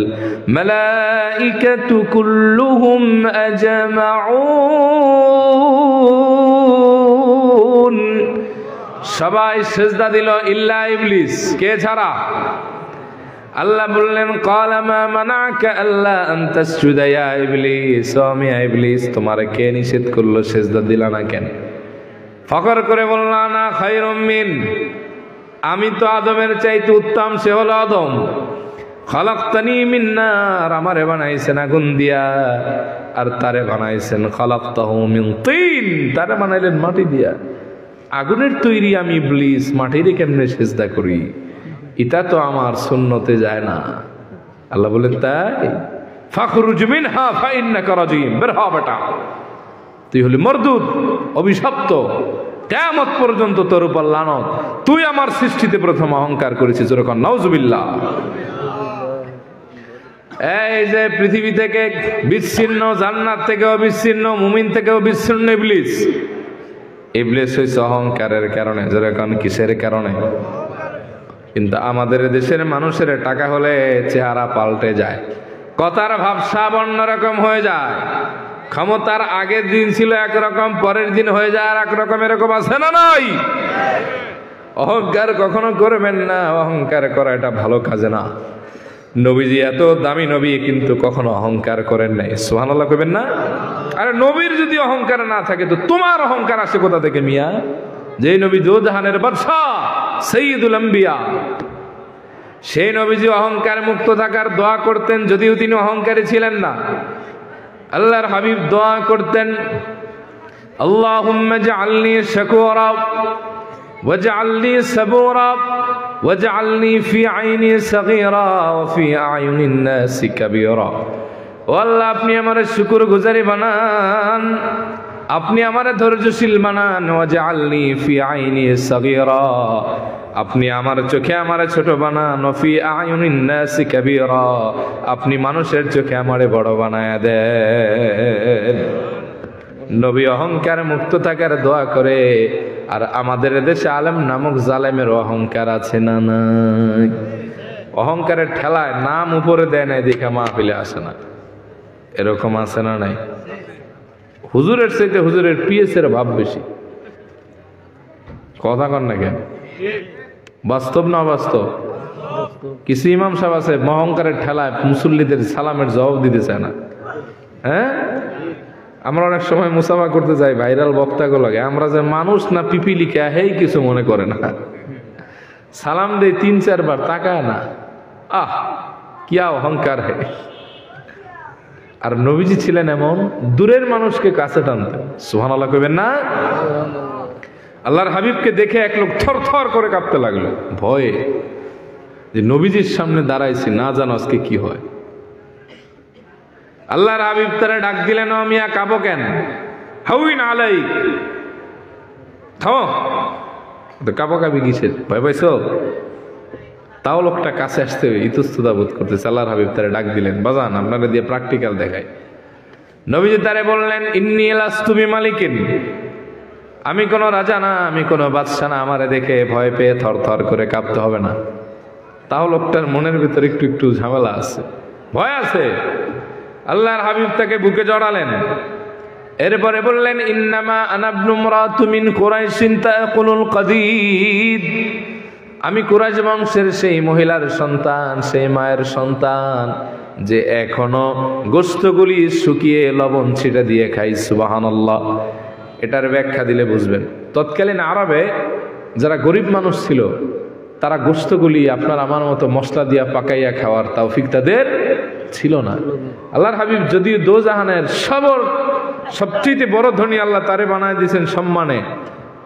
মালাইকাতু কুল্লুহুম আজমাউন, সবাই সিজদা দিল ইল্লা ইবলিস, কে ছাড়া? আল্লাহ বললেন ক্বালা মা মানাকা আল্লা আন তাসজুদা ইয়া ইবলিস, ও মিয়া ইবলিস তোমারে কে নিষেধ করলো সিজদা দিলা না কেন? ফখর করে বলল না খায়রুম মিন, আমি তো আদমের চাইতে উত্তম, সে হলো আদম। খালাকতানি মিন নার, আমারে বানাইছেন আগুন দিয়া, আর তারে বানাইছেন খালাকতাহু মিন তিন, তারে বানাইলেন মাটি দিয়া। আগুনের তৈরি আমি ইবলিস, মাটিরে কেমনে সিজদা করি? এটা তো আমার সুন্নতে যায় না। আল্লাহ বলেন তাই? ফাখরুজ মিনহা ফাইন্নাকা রাজিম, বের হ বেটা, তুই হলি মরদুদ, অভিশপ্ত, কিয়ামত পর্যন্ত তোর উপর লানত। তুই আমার সৃষ্টিতে প্রথম অহংকার করেছিস। যেরকম নাউজুবিল্লাহ। এই যে পৃথিবী থেকে বিচ্ছিন্ন, জান্নাত থেকেও বিচ্ছিন্ন, মুমিন থেকেও বিচ্ছিন্ন ইবলিস। ইবলিস হইছে অহংকারের কারণে। যেরকম কিসের কারণে? কিন্তু আমাদের দেশের মানুষের টাকা হলে চেহারা পাল্টে যায়, কথার ভাবসা অন্যরকম হয়ে যায়। ক্ষমতার আগের দিন ছিল একরকম, পরের দিন হয়ে যায় আর একরকম। এরকম আছে না নাই? অহংকার কখনো করবেন না, অহংকার করা এটা ভালো কাজে না। নবীজি এত দামি নবী কিন্তু কখনো অহংকার করেন নাই। সুবহানাল্লাহ কইবেন না? আরে নবীর যদি অহংকার না থাকে তো তোমার অহংকার আসে কোথা থেকে মিয়া? যেই নবী দো জাহানের বাদশা, সাইয়্যিদুল আম্বিয়া, সেই নবীজি অহংকার মুক্ত থাকার দোয়া করতেন, যদিও তিনি অহংকারী ছিলেন না। আল্লাহর হাবিব দোয়া করতেন, আল্লাহুম্মা জাআলনি শাকুরা ওয়াজআলনি সাবুরা ওয়াজআলনি ফি আইনি সাগীরা ওয়া ফি আয়ুনিন নাসি কাবীরা। ও আল্লাহ, আপনি আমার শুকর গুজারি বানান, আপনি আমার ধৈর্যশীল বানান। ওয়াজআলনি ফি আইনি সাগীরা, আপনি আমার চোখে আমার ছোট বানান। ফি আয়ুনিন নাসি কাবীরা, আপনি মানুষের চোখে আমারে বড় বানায়া দেন। নবী অহংকার মুক্ত থাকার দোয়া করে। আর আমাদের দেশে আলেম নামক জালেমের অহংকার আছে না নাই? অহংকারের ঠেলায় নাম উপরে দেয় নাই দেখা মাহফিলে আসে না, এরকম আছে না নাই? হুজুরের চাইতে হুজুরের পিএসের ভাব বেশি। কথা কন না কেন? বাস্তব না অবাস্তব? কিছু ইমাম সাহেব আছে অহংকারের ঠেলায় মুসল্লিদের সালামের জবাব দিতে চায় না। হ্যাঁ, আমরা অনেক সময় মুসাফা করতে যাই, ভাইরাল বক্তাগুলো লাগে, আমরা যে মানুষ না পিপিলিকা হেই কিছু মনে করে না। সালাম দেয় 3-4 বার, তাকায় না। আহ, কিয়া অহংকার হে। আর নবীজি ছিলেন এমন, দূরের মানুষকে কাছে টানতেন। সুবহানাল্লাহ কইবেন না? আল্লাহর হাবিবকে দেখে এক লোক থর থর করে কাঁপতে লাগলো ভয়ে, যে নবীজির সামনে দাঁড়াইছি, না জানো আজকে কি হয়। আল্লাহর হাবিব তারা ডাক দিলেন, ও মিয়া কাঁপো কেন? হাউইন আলাইক, থামো, কাঁপো কাঁপি কিসের, ভয় পাইছো? তাও লোকটা কাছে আসতে ইতস্ততা বোধ করতেছে। আল্লাহর হাবিব তারা ডাক দিলেন, বাজান আপনারা দিয়ে প্র্যাকটিক্যাল দেখায়। নবীজি তারে বললেন, ইন্নী লাস্তু বিমালিকিন, আমি কোনো রাজা না, আমি কোনো বাদশা না, আমারে দেখে ভয় পেয়ে থর থর করে কাঁপতে হবে না। তাও লোকটার মনের ভিতরে একটু একটু ঝামেলা আছে, ভয় আছে। আল্লাহর হাবিব তাকে বুকে জড়ালেন, এরপরে বললেন, ইন্নামা আনা ইবনু ইমরাতু মিন কুরাইশিন তাকুলুল কাদিদ, আমি কুরাইশ বংশের সেই মহিলার সন্তান, সেই মায়ের সন্তান যে এখনো গোশতগুলি শুকিয়ে লবণ ছিটা দিয়ে খাই। সুবহানাল্লাহ। এটার ব্যাখ্যা দিলে বুঝবেন। তৎকালীন আরবে যারা গরিব মানুষ ছিল, তারা গোশতগুলি আপনার আমার মতো মশলা দিয়া পাকাইয়া খাওয়ার তৌফিক তাদের ছিল না। আল্লাহর হাবিব যদিও দোজাহানের সবচেয়ে বড় ধনী আল্লাহ তারে বানায় দিয়েছেন সম্মানে,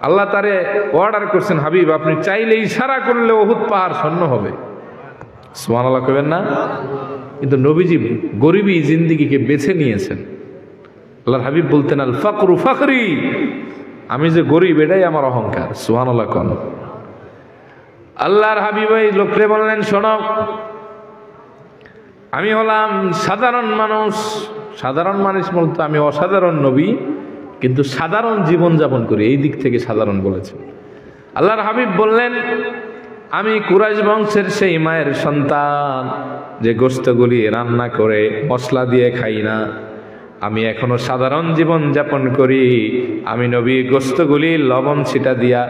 আল্লাহ তারে অর্ডার করছেন, হাবিব আপনি চাইলে ইশারা করলে উহুদ পাহাড় স্বর্ণ হবে। সুবহানাল্লাহ কইবেন না? কিন্তু নবীজি গরিবী জিন্দেগিকে বেছে নিয়েছেন। আল্লাহর হাবিব বলতেন, আল ফাকরু ফাকরি, আমি যে গরিব এটাই আমার অহংকার। সুবহানাল্লাহ কোন। আল্লাহর হাবিব এই লোকরে বললেন, শোনো, আমি হলাম সাধারণ মানুষ। সাধারণ মানুষ বলতে আমি অসাধারণ নবী, কিন্তু সাধারণ জীবন যাপন করি, এই দিক থেকে সাধারণ বলেছে। আল্লাহর হাবিব বললেন, আমি কুরাইশ বংশের সেই মায়ের সন্তান যে গোশতগুলি রান্না করে মশলা দিয়ে খাই না, আমি এখনো সাধারণ জীবন যাপন করি। আমি নবী গোশতগুলি লবণ ছিটা দিয়া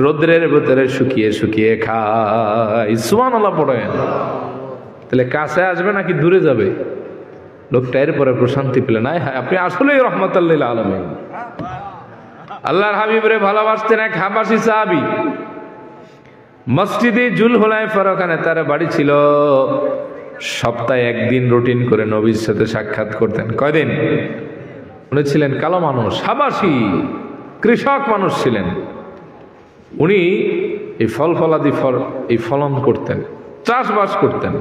রৌদ্রের ভিতরে শুকিয়ে শুকিয়ে খাই। সুবহানাল্লাহ পড়েন। তাহলে কাছে আসবে নাকি দূরে যাবে? লোকটা এরপরে প্রশান্তি পেলেন, হ্যাঁ আপনি আসলেই রহমাতুল লিল আলামিন। আল্লাহর হাবিবরে ভালোবাসতেন এক হাবাসি সাহাবী। মসজিদে জুলহুলাইফার ওখানে তার বাড়ি ছিল। সপ্তাহে একদিন রুটিন করে নবীর সাথে সাক্ষাৎ করতেন। কয়দিন? উনি ছিলেন কালো মানুষ, হাবাসি কৃষক মানুষ ছিলেন। উনি এই ফলাদি এই ফলন করতেন, চাষবাস করতেন।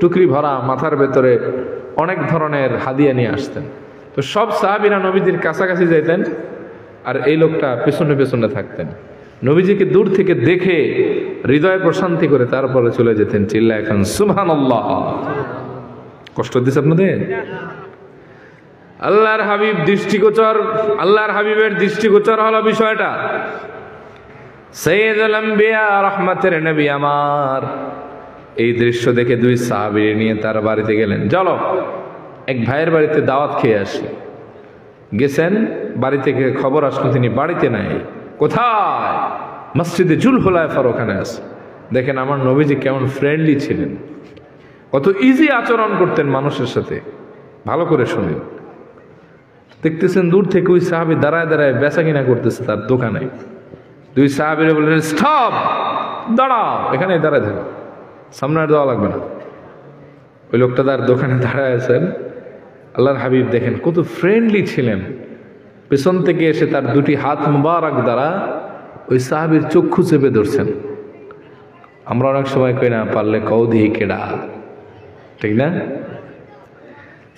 টুকরি ভরা মাথার ভেতরে অনেক ধরনের হাদিয়া নিয়ে আসতেন। তো সব সাহাবীরা নবীজির কাছাকাছি যাইতেন, আর এই লোকটা পেছনে পেছনে থাকতেন। নবীজিকে দূর থেকে দেখে হৃদয় প্রশান্তি করে তারপরে চলে যেতেন। চিল্লা এখন সুবহানাল্লাহ। কষ্ট দিচ্ছে আপনাদের? আল্লাহর হাবিব দৃষ্টিগোচর, আল্লাহর হাবিবের দৃষ্টিগোচর হলো বিষয়টা। সাইয়্যিদুল আম্বিয়া রহমাতের নবী আমার এই দৃশ্য দেখে দুই সাহাবী নিয়ে তার বাড়িতে গেলেন। চলো এক ভাইয়ের বাড়িতে দাওয়াত খেয়ে আসি। গেছেন, বাড়ি থেকে খবর আসলো তিনি বাড়িতে নাই। কোথায়? মসজিদে জুলহুলাইফার ওখানে আছে। দেখেন আমার নবীজি কেমন ফ্রেন্ডলি ছিলেন, কত ইজি আচরণ করতেন মানুষের সাথে। ভালো করে শুনেন। দেখতেছেন দূর থেকে ওই সাহাবী দাঁড়ায় দাঁড়ায় বেচা কিনা করতেছে তার দোকানে। দুই সাহাবীরা বললেন, স্টপ, দাঁড়াও, এখানে দাঁড়ায় থাকো, সামনে আর যাওয়া লাগবে না। ওই লোকটা তার দোকানে দাঁড়ায় আছেন। আল্লাহর হাবিব দেখেন কত ফ্রেন্ডলি ছিলেন। পেছন থেকে এসে তার দুটি হাত মুবারক দ্বারা ওই সাহাবীর চক্ষু চেপে ধরছেন। আমরা অনেক সময় কই না, পারলে কও দিহি কেডা, ঠিক না?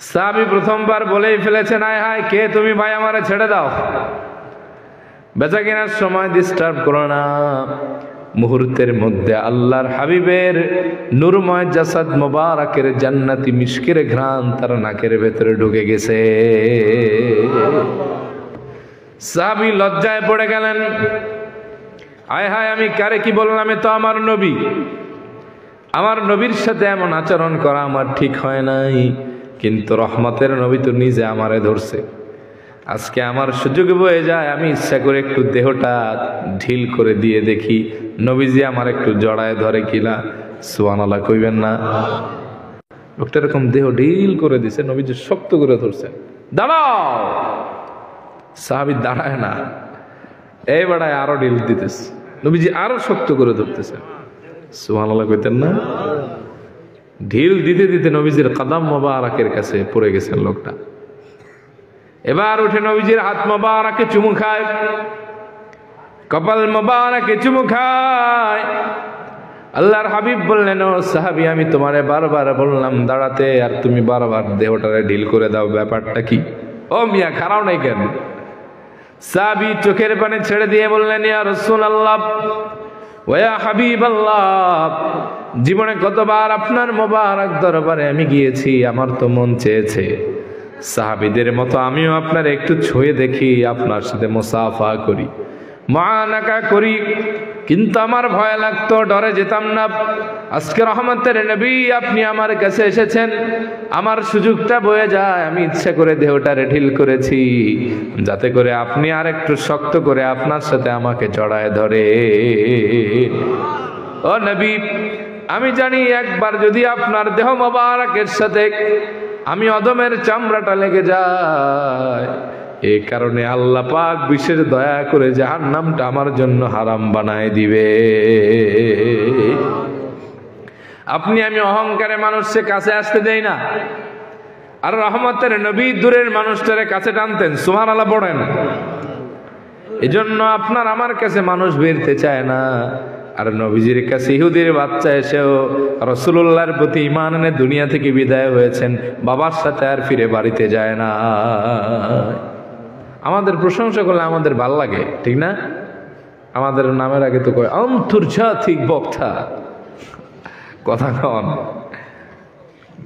সাহাবী প্রথমবার বলেই ফেলেছেন, আয় হায় কে তুমি ভাই, আমারে ছেড়ে দাও, বেচা কেনার সময় ডিস্টার্ব করো না। মুহূর্তের মধ্যে আল্লাহর হাবিবের নূরময় জাসাদ মোবারকের জান্নাতি মিশকের ঘ্রাণ তার নাকের ভেতরে ঢুকে গেছে। সাহাবী লজ্জায় পড়ে গেলেন, আয় হায় আমি কারে কি বললাম, এ তো আমার নবী, আমার নবীর সাথে এমন আচরণ করা আমার ঠিক হয় নাই, কিন্তু রহমতের নবী তো নিজে আমারে ধরছে। আজকে আমার সুযোগ বয়ে যায়, আমি ইচ্ছা করে একটু দেহটা ঢিল করে দিয়ে দেখি নবীজি আমার একটু জড়ায় ধরে কিনা। সুবহানাল্লাহ কইবেন না? লোকটা এরকম দেহ ঢিল করে দিছে, নবীজি শক্ত করে ধরছেন, দাঁড়াও। সাহাবী দাঁড়ায় না, এই বেড়ায় আরো ঢিল দিতেছে, নবীজি আরো শক্ত করে ধরতেছেন। সুবহানাল্লাহ কইতেন না? ঢিল দিতে দিতে নবীজির কদম মোবারকের কাছে পড়ে গেছেন লোকটা। এবার উঠে নবীজির হাত মোবারকে চুমু খায়, কপাল মোবারকে চুমু খায়। আল্লাহর হাবিব বললেন, ও সাহাবী, আমি তোমারে বারবার বললাম দাঁড়াতে, আর তুমি বারবার দেহটারে ঢিল করে দাও, ব্যাপারটা কি? ও মিয়া খারাপ নাই কেন? সাহাবী চোখের পানি ছেড়ে দিয়ে বললেন, ইয়া রাসূলুল্লাহ ওয়া ইয়া হাবিবাল্লাহ, জীবনে কতবার আপনার মোবারক দরবারে আমি গিয়েছি, আমার তো মন চেয়েছে সাহাবীদের মতো আমিও আপনার একটু ছুঁয়ে দেখি, আপনার সাথে মুসাফা করি, মুআনাকা করি, কিন্তু আমার ভয় লাগতো, ডরে যেতাম না। আজকে রহমতের নবী আপনি আমার কাছে এসেছেন, আমার সুযোগটা বয়ে যায়, আমি ইচ্ছা করে দেহটারে ঢিল করেছি যাতে করে আপনি আর একটু শক্ত করে আপনার সাথে আমাকে জড়ায় ধরে। ও নবী, আমি জানি একবার যদি আপনার দেহ মোবারকের সাথে আমি অদমের চামড়াটা লেগে যায়, এই কারণে আল্লাহ পাক বিশেষ দয়া করে জাহান্নামটা আমার জন্য হারাম বানায় দিবে। আপনি আমি অহংকারে মানুষকে কাছে আসতে দেই না, আর রহমতের নবী দূরের মানুষটারে কাছে টানতেন। সুবহানাল্লাহ পড়েন। এজন্য আপনার আমার কাছে মানুষ বেরতে চায় না, আর নবীজির কাছে ইহুদির বাচ্চা এসেও রাসূলুল্লাহর প্রতি ঈমান এনে দুনিয়া থেকে বিদায় হয়েছেন, বাবার সাথে আর ফিরে বাড়িতে যায় না। আমাদের প্রশংসা করলে আমাদের ভাল লাগে, ঠিক না? আমাদের নামের আগে তো কয় আন্তর্জাতিক বক্তা, কথা কন।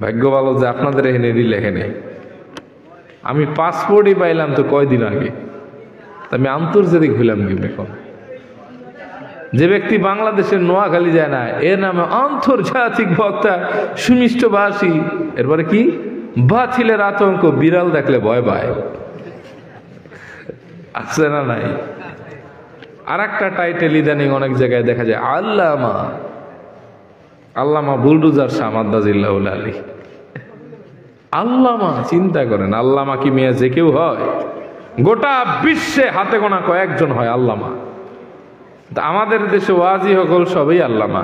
ভাগ্য ভালো যে আপনাদের এখানে লেখে নেই। আমি পাসপোর্টই পাইলাম তো কয়দিন আগে, আমি আন্তর্জাতিক হইলাম কি এখন? যে ব্যক্তি বাংলাদেশের নোয়াখালী যায় না, এর নামে আন্তর্জাতিক বক্তা, সুমিষ্ট ভাষী। এরপরে কি? বাতিলের আতঙ্ক, বিড়াল দেখলে ভয় পায়। আছে না নাই? আর একটা টাইটেল ইদানিং অনেক জায়গায় দেখা যায়, আল্লামা। আল্লামা বুলডুজার শাহ মাদ্দাজিল্লাহুল আলী। আল্লামা, চিন্তা করেন, আল্লামা কি মেয়ে যে কেউ হয়? গোটা বিশ্বে হাতে গোনা কয়েকজন হয় আল্লামা। আমাদের দেশে ওয়াজি হকল সবই আল্লামা।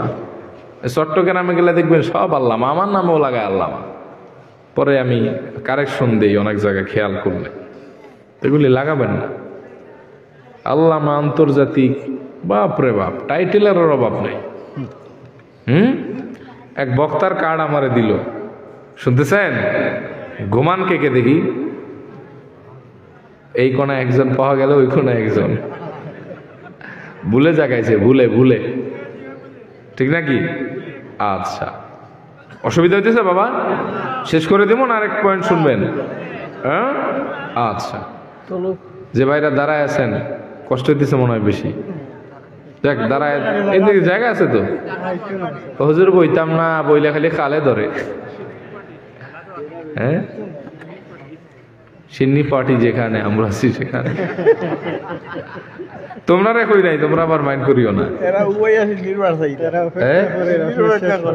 চট্টগ্রামে গেলে দেখবেন সব আল্লামা, আমার নামেও লাগায় আল্লামা। পরে আমি কারেকশন দিই অনেক জায়গায়, খেয়াল করলে এগুলি লাগাবেন না। আল্লামা আন্তর্জাতিক, বাপরে বাপ, টাইটেলের অভাব নেই। এক বক্তার কার্ড আমারে দিল, শুনতেছেন? ঘুমান কে কে দেখি, এই কোনায় একজন পাওয়া গেল, ওই কোনায় একজন, ভুলে জাগাইছে, ভুলে ভুলে, ঠিক নাকি? আচ্ছা, অসুবিধা হইতেছে বাবা? শেষ করে দেবো না আরেক পয়েন্ট শুনবেন? হ্যাঁ, আচ্ছা। যে ভাইরা দাঁড়ায় আছেন, কষ্ট হইতেছে মনে হয় বেশি, দেখ দাঁড়ায়, এদিকে জায়গা আছে তো? হুজুর বইতাম না, বইলে খালি কালে ধরে। হ্যাঁ, সিন্নি পার্টি যেখানে, আমরা আছি সেখানে। তোমরা কই নাই, তোমরা আবার মাইন্ড করিও না।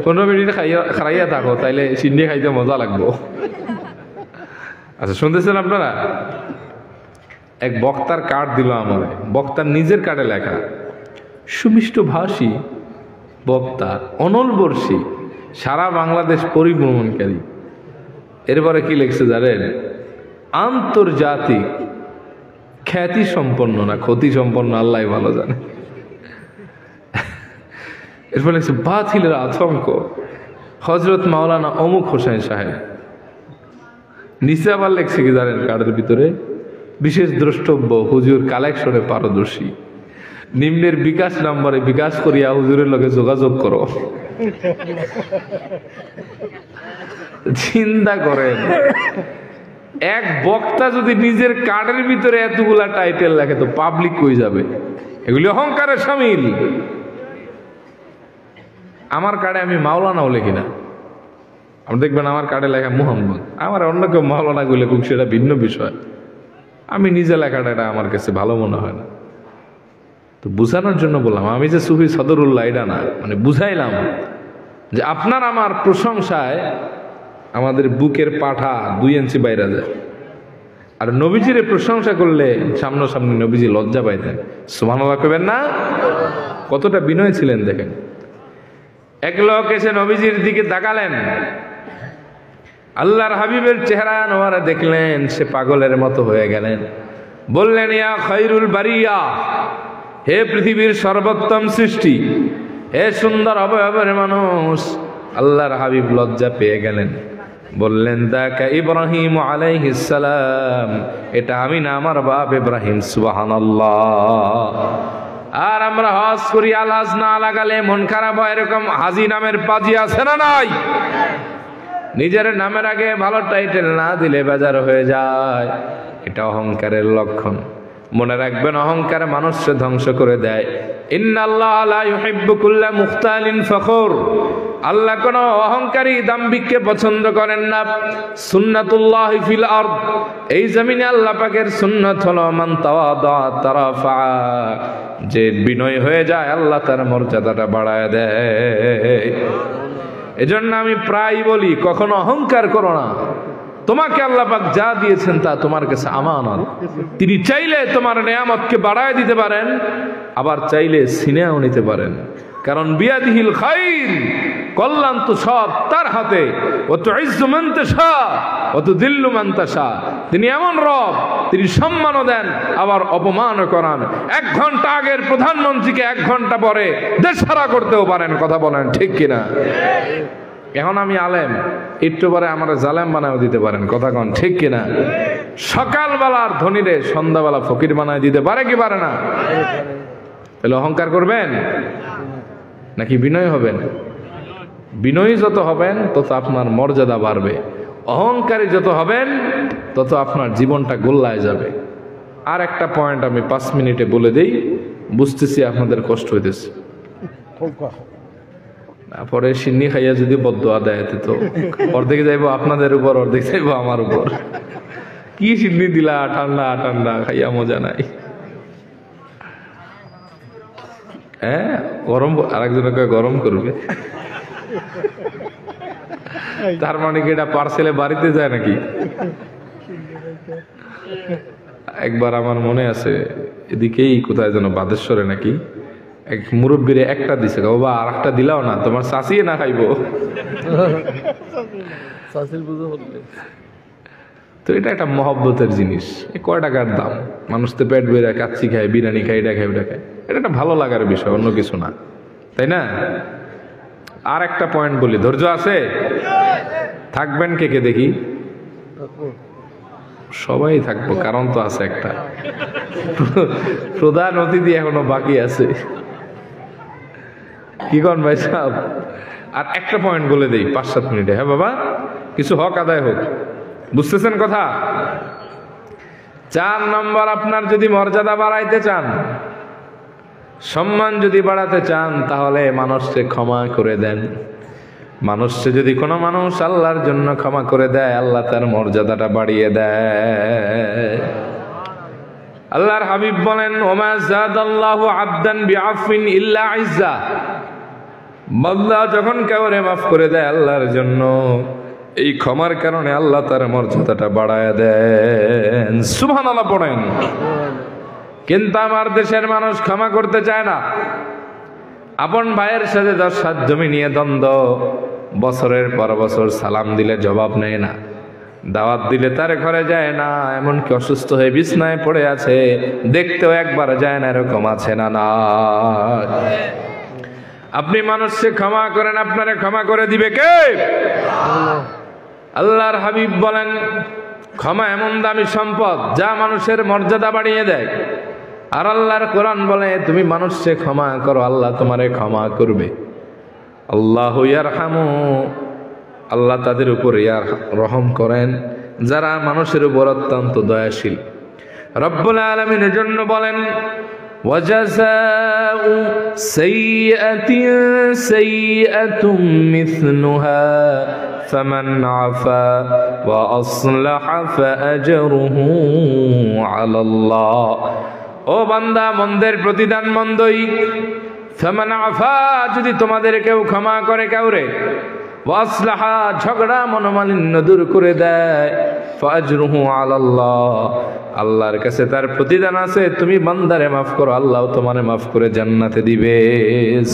15 মিনিট খাইয়া থাকো, তাইলে সিন্নি খাইতে মজা লাগবো। আচ্ছা, শুনতেছেন আপনারা? এক বক্তার কার্ড দিল আমার, বক্তার নিজের কার্ডে লেখা, সুমিষ্ট ভাষী বক্তা, অনলবর্ষী, সারা বাংলাদেশ পরিভ্রমণকারী। এরপরে কি লিখছে জানেন? আন্তর্জাতিক খ্যাতি সম্পন্ন, না ক্ষতি সম্পন্ন, আল্লাহ ভালো জানে। এরপরে লিখছে বাতিলের আতঙ্ক, হযরত মাওলানা অমুক হোসেন সাহেব। নিচে আবার লেখছে কি জানেন কার্ডের ভিতরে, বিশেষ দ্রষ্টব্য, হুজুর কালেকশনে পারদর্শী, নিম্নের বিকাশ নম্বরে বিকাশ করিয়া হুজুরের লগে যোগাযোগ করো। চিন্তা করেন, এক বক্তা যদি নিজের কার্ডের ভিতরে এতগুলা টাইটেল লেখে তো পাবলিক কই যাবে? এগুলি অহংকারের শামিল। আমার কার্ডে আমি মাওলানাও লিখি না, আপনি দেখবেন আমার কার্ডে লেখা মুহাম্মদ। আমার অন্য কেউ মাওলানা গুলো খুব, সেটা ভিন্ন বিষয়। আমি নিজে লেখাটা এটা আমার কাছে ভালো মনে হয় না। তো বুঝানোর জন্য বললাম, আমি যে সুফি সদরুল্লাহ এটা না, মানে বুঝাইলাম যে আপনার আমার প্রশংসায় আমাদের বুকের পাঠা 2 ইঞ্চি বাইরে যায়। আর নবীজির প্রশংসা করলে সামনাসামনি নবীজি লজ্জা পাইতেন। সুবহানাল্লাহ কইবেন না? কতটা বিনয় ছিলেন দেখেন। এক লোক এসে নবীজির দিকে তাকালেন, আল্লাহর হাবিবের চেহারা নোয়ারা দেখলেন, সে পাগলের মতো হয়ে গেলেন। বললেন, ইয়া খায়রুল বারিয়া, হে পৃথিবীর সর্বোত্তম সৃষ্টি, হে সুন্দর অবয়বের মানুষ। আল্লাহর হাবিব লজ্জা পেয়ে গেলেন, বললেন, দাকা ইব্রাহিম আলাইহিস সালাম, এটা আমি না, আমার বাপ ইব্রাহিম। সুবহানাল্লাহ। আর আমরা হজ করি, আলাজ না লাগালে মন খারাপ হয়, এরকম হাজি নামের পাজি আছে না নাই? নিজের নামের আগে ভালো টাইটেল না দিলে বেজার হয়ে যায়, এটা অহংকারের লক্ষণ। মনে রাখবেন, অহংকার মানুষকে ধ্বংস করে দেয়। ইন্নাল্লাহ লা ইউহিব্বু কুল্লা মুখতালিন ফখুর, আল্লাহ কোন অহংকারী দাম্ভিককে পছন্দ করেন না। সুন্নাতুল্লাহি ফিল আরদ, এই জমিনে আল্লাহ পাকের সুন্নাত হলো মান তাওয়াদা তারাফা, যে বিনয় হয়ে যায় আল্লাহ তার মর্যাদাটা বাড়ায় দেয়। এজন্য আমি প্রায় বলি, কখনো অহংকার করো না। তোমাকে আল্লাহ পাক যা দিয়েছেন তা তোমার কাছে আমানত। তিনি চাইলে তোমার নেয়ামতকে বাড়ায় দিতে পারেন, আবার চাইলে ছিনেও নিতে পারেন। কারণ বিয়াদিহিল খাইর, কল্যাণ তো সব তার হাতে। ও তো ইজ্জু মান তাশা ও তো দিল্লু মান তাশা, তিনি এমন রব, তিনি সম্মানও দেন আবার অপমানও করান। 1 ঘন্টা আগের প্রধানমন্ত্রীকে 1 ঘন্টা পরে দেশহারা করতেও পারেন। কথা বলেন ঠিক কিনা? এখন আমি আলেম, একটু পরে আমার জালেম বানায় দিতে পারেন। কথা কন ঠিক কিনা? সকালবেলার ধনীরে সন্ধ্যাবেলা ফকির বানায় দিতে পারে কি পারে না? তাহলে অহংকার করবেন নাকি বিনয় হবেন? বিনয়ী যত হবেন তত আপনার মর্যাদা বাড়বে, অহংকারী যত হবেন তত আপনার জীবনটা গোল্লায় যাবে। আর একটা পয়েন্ট আমি 5 মিনিটে বলে দেই, বুঝতেছি আপনাদের কষ্ট হইতেছে। পরে সিন্নি খাইয়া যদি বদদোয়া দেয় তো অর্ধেক যাইবো আপনাদের উপর, অর্ধেক যাইবো আমার উপর। কি সিন্নি দিলা, ঠান্ডা ঠান্ডা খাইয়া মজা নাই। হ্যাঁ, গরম, আরেকজনকে গরম করবে। তার মানে কি এটা পার্সেলে বাড়িতে যায় নাকি? একবার আমার মনে আছে, এদিকেই কোথায় যেন বাদেশ্বরে নাকি, এক মুরব্বীরে একটা দিছে, বাবা আর একটা দিলাও না, তোমার শাসিয়ে না খাইবো। তো এটা একটা মহব্বতের জিনিস। কয় টাকার দাম, মানুষ তো পেট বেড়ে কাচ্চি খায়, বিরিয়ানি খায়, এটা খায়, ওটা খায়, এটা একটা ভালো লাগার বিষয়, অন্য কিছু না, তাই না? আর একটা পয়েন্ট বলি, ধৈর্য আছে? থাকবেন কে কে দেখি? সবাই থাকবো, কারণ তো আছে একটা, প্রধান অতিথি এখনো বাকি আছে। কি কন ভাই সাহেব? আর একটা পয়েন্ট বলে দেই 5-7 মিনিটে। হ্যাঁ বাবা, কিছু হক আদায় হোক, বুঝতেছেন কথা? 4 নম্বর, আপনার যদি মর্যাদা বাড়াইতে চান, সম্মান যদি বাড়াতে চান, তাহলে মানুষকে ক্ষমা করে দেন। মানুষকে যদি কোনো মানুষ আল্লাহর জন্য ক্ষমা করে দেয়, আল্লাহ তার মর্যাদাটা বাড়িয়ে দেয়। আল্লাহর হাবিব বলেন, ওমা যাদাল্লাহু আবদান বিআফিন ইল্লা ইজ্জা, বান্দা যখন কাউরে মাফ করে দেয় আল্লাহর জন্য, এই ক্ষমার কারণে আল্লাহ তার মর্যাদাটা বাড়ায় দেন। সুবহানাল্লাহ পড়েন। কিন্তু আমার দেশের মানুষ ক্ষমা করতে চায় না। আপন ভাইয়ের সাথে 10-7 জমি নিয়ে দ্বন্দ্ব, বছরের পর বছর সালাম দিলে জবাব নেয় না, দাওয়াত দিলে তার ঘরে যায় না, এমনকি অসুস্থ হয়ে বিছনায় পড়ে আছে, দেখতেও একবার যায় না, এরকম আছে না? না। আপনি মানুষকে ক্ষমা করেন, আপনারে ক্ষমা করে দিবে কে? আল্লাহর হাবিব বলেন, ক্ষমা এমন দামি সম্পদ যা মানুষের মর্যাদা বাড়িয়ে দেয়। আর আল্লাহর কোরআন বলে, তুমি মানুষকে ক্ষমা করো, আল্লাহ তোমারে ক্ষমা করবে। আল্লাহু ইয়ারহামু, আল্লাহ তাদের উপর রহম করেন যারা মানুষের উপর অত্যন্ত দয়াশীল। রব্বুল আলামিন এজন্য বলেন, ওয়াজাযাউ সাইয়্যাতিন সাইয়্যাতুম মিসলুহা ফামান আফা ওয়া আসলাহা ফাআজরুহু আলাল্লাহ। ও বান্দা, মন্দের প্রতিদান মন্দই। ফামান আফা, যদি তোমাদের কেউ ক্ষমা করে কাউরে, ওয়া আসলাহা, ঝগড়া মনোমালিন্য দূর করে দেয়, ফাআজরুহু আলাল্লাহ, আল্লাহর কাছে তার প্রতিদান আছে। তুমি বান্দারে মাফ করো, আল্লাহও তোমারে মাফ করে জান্নাতে দিবে।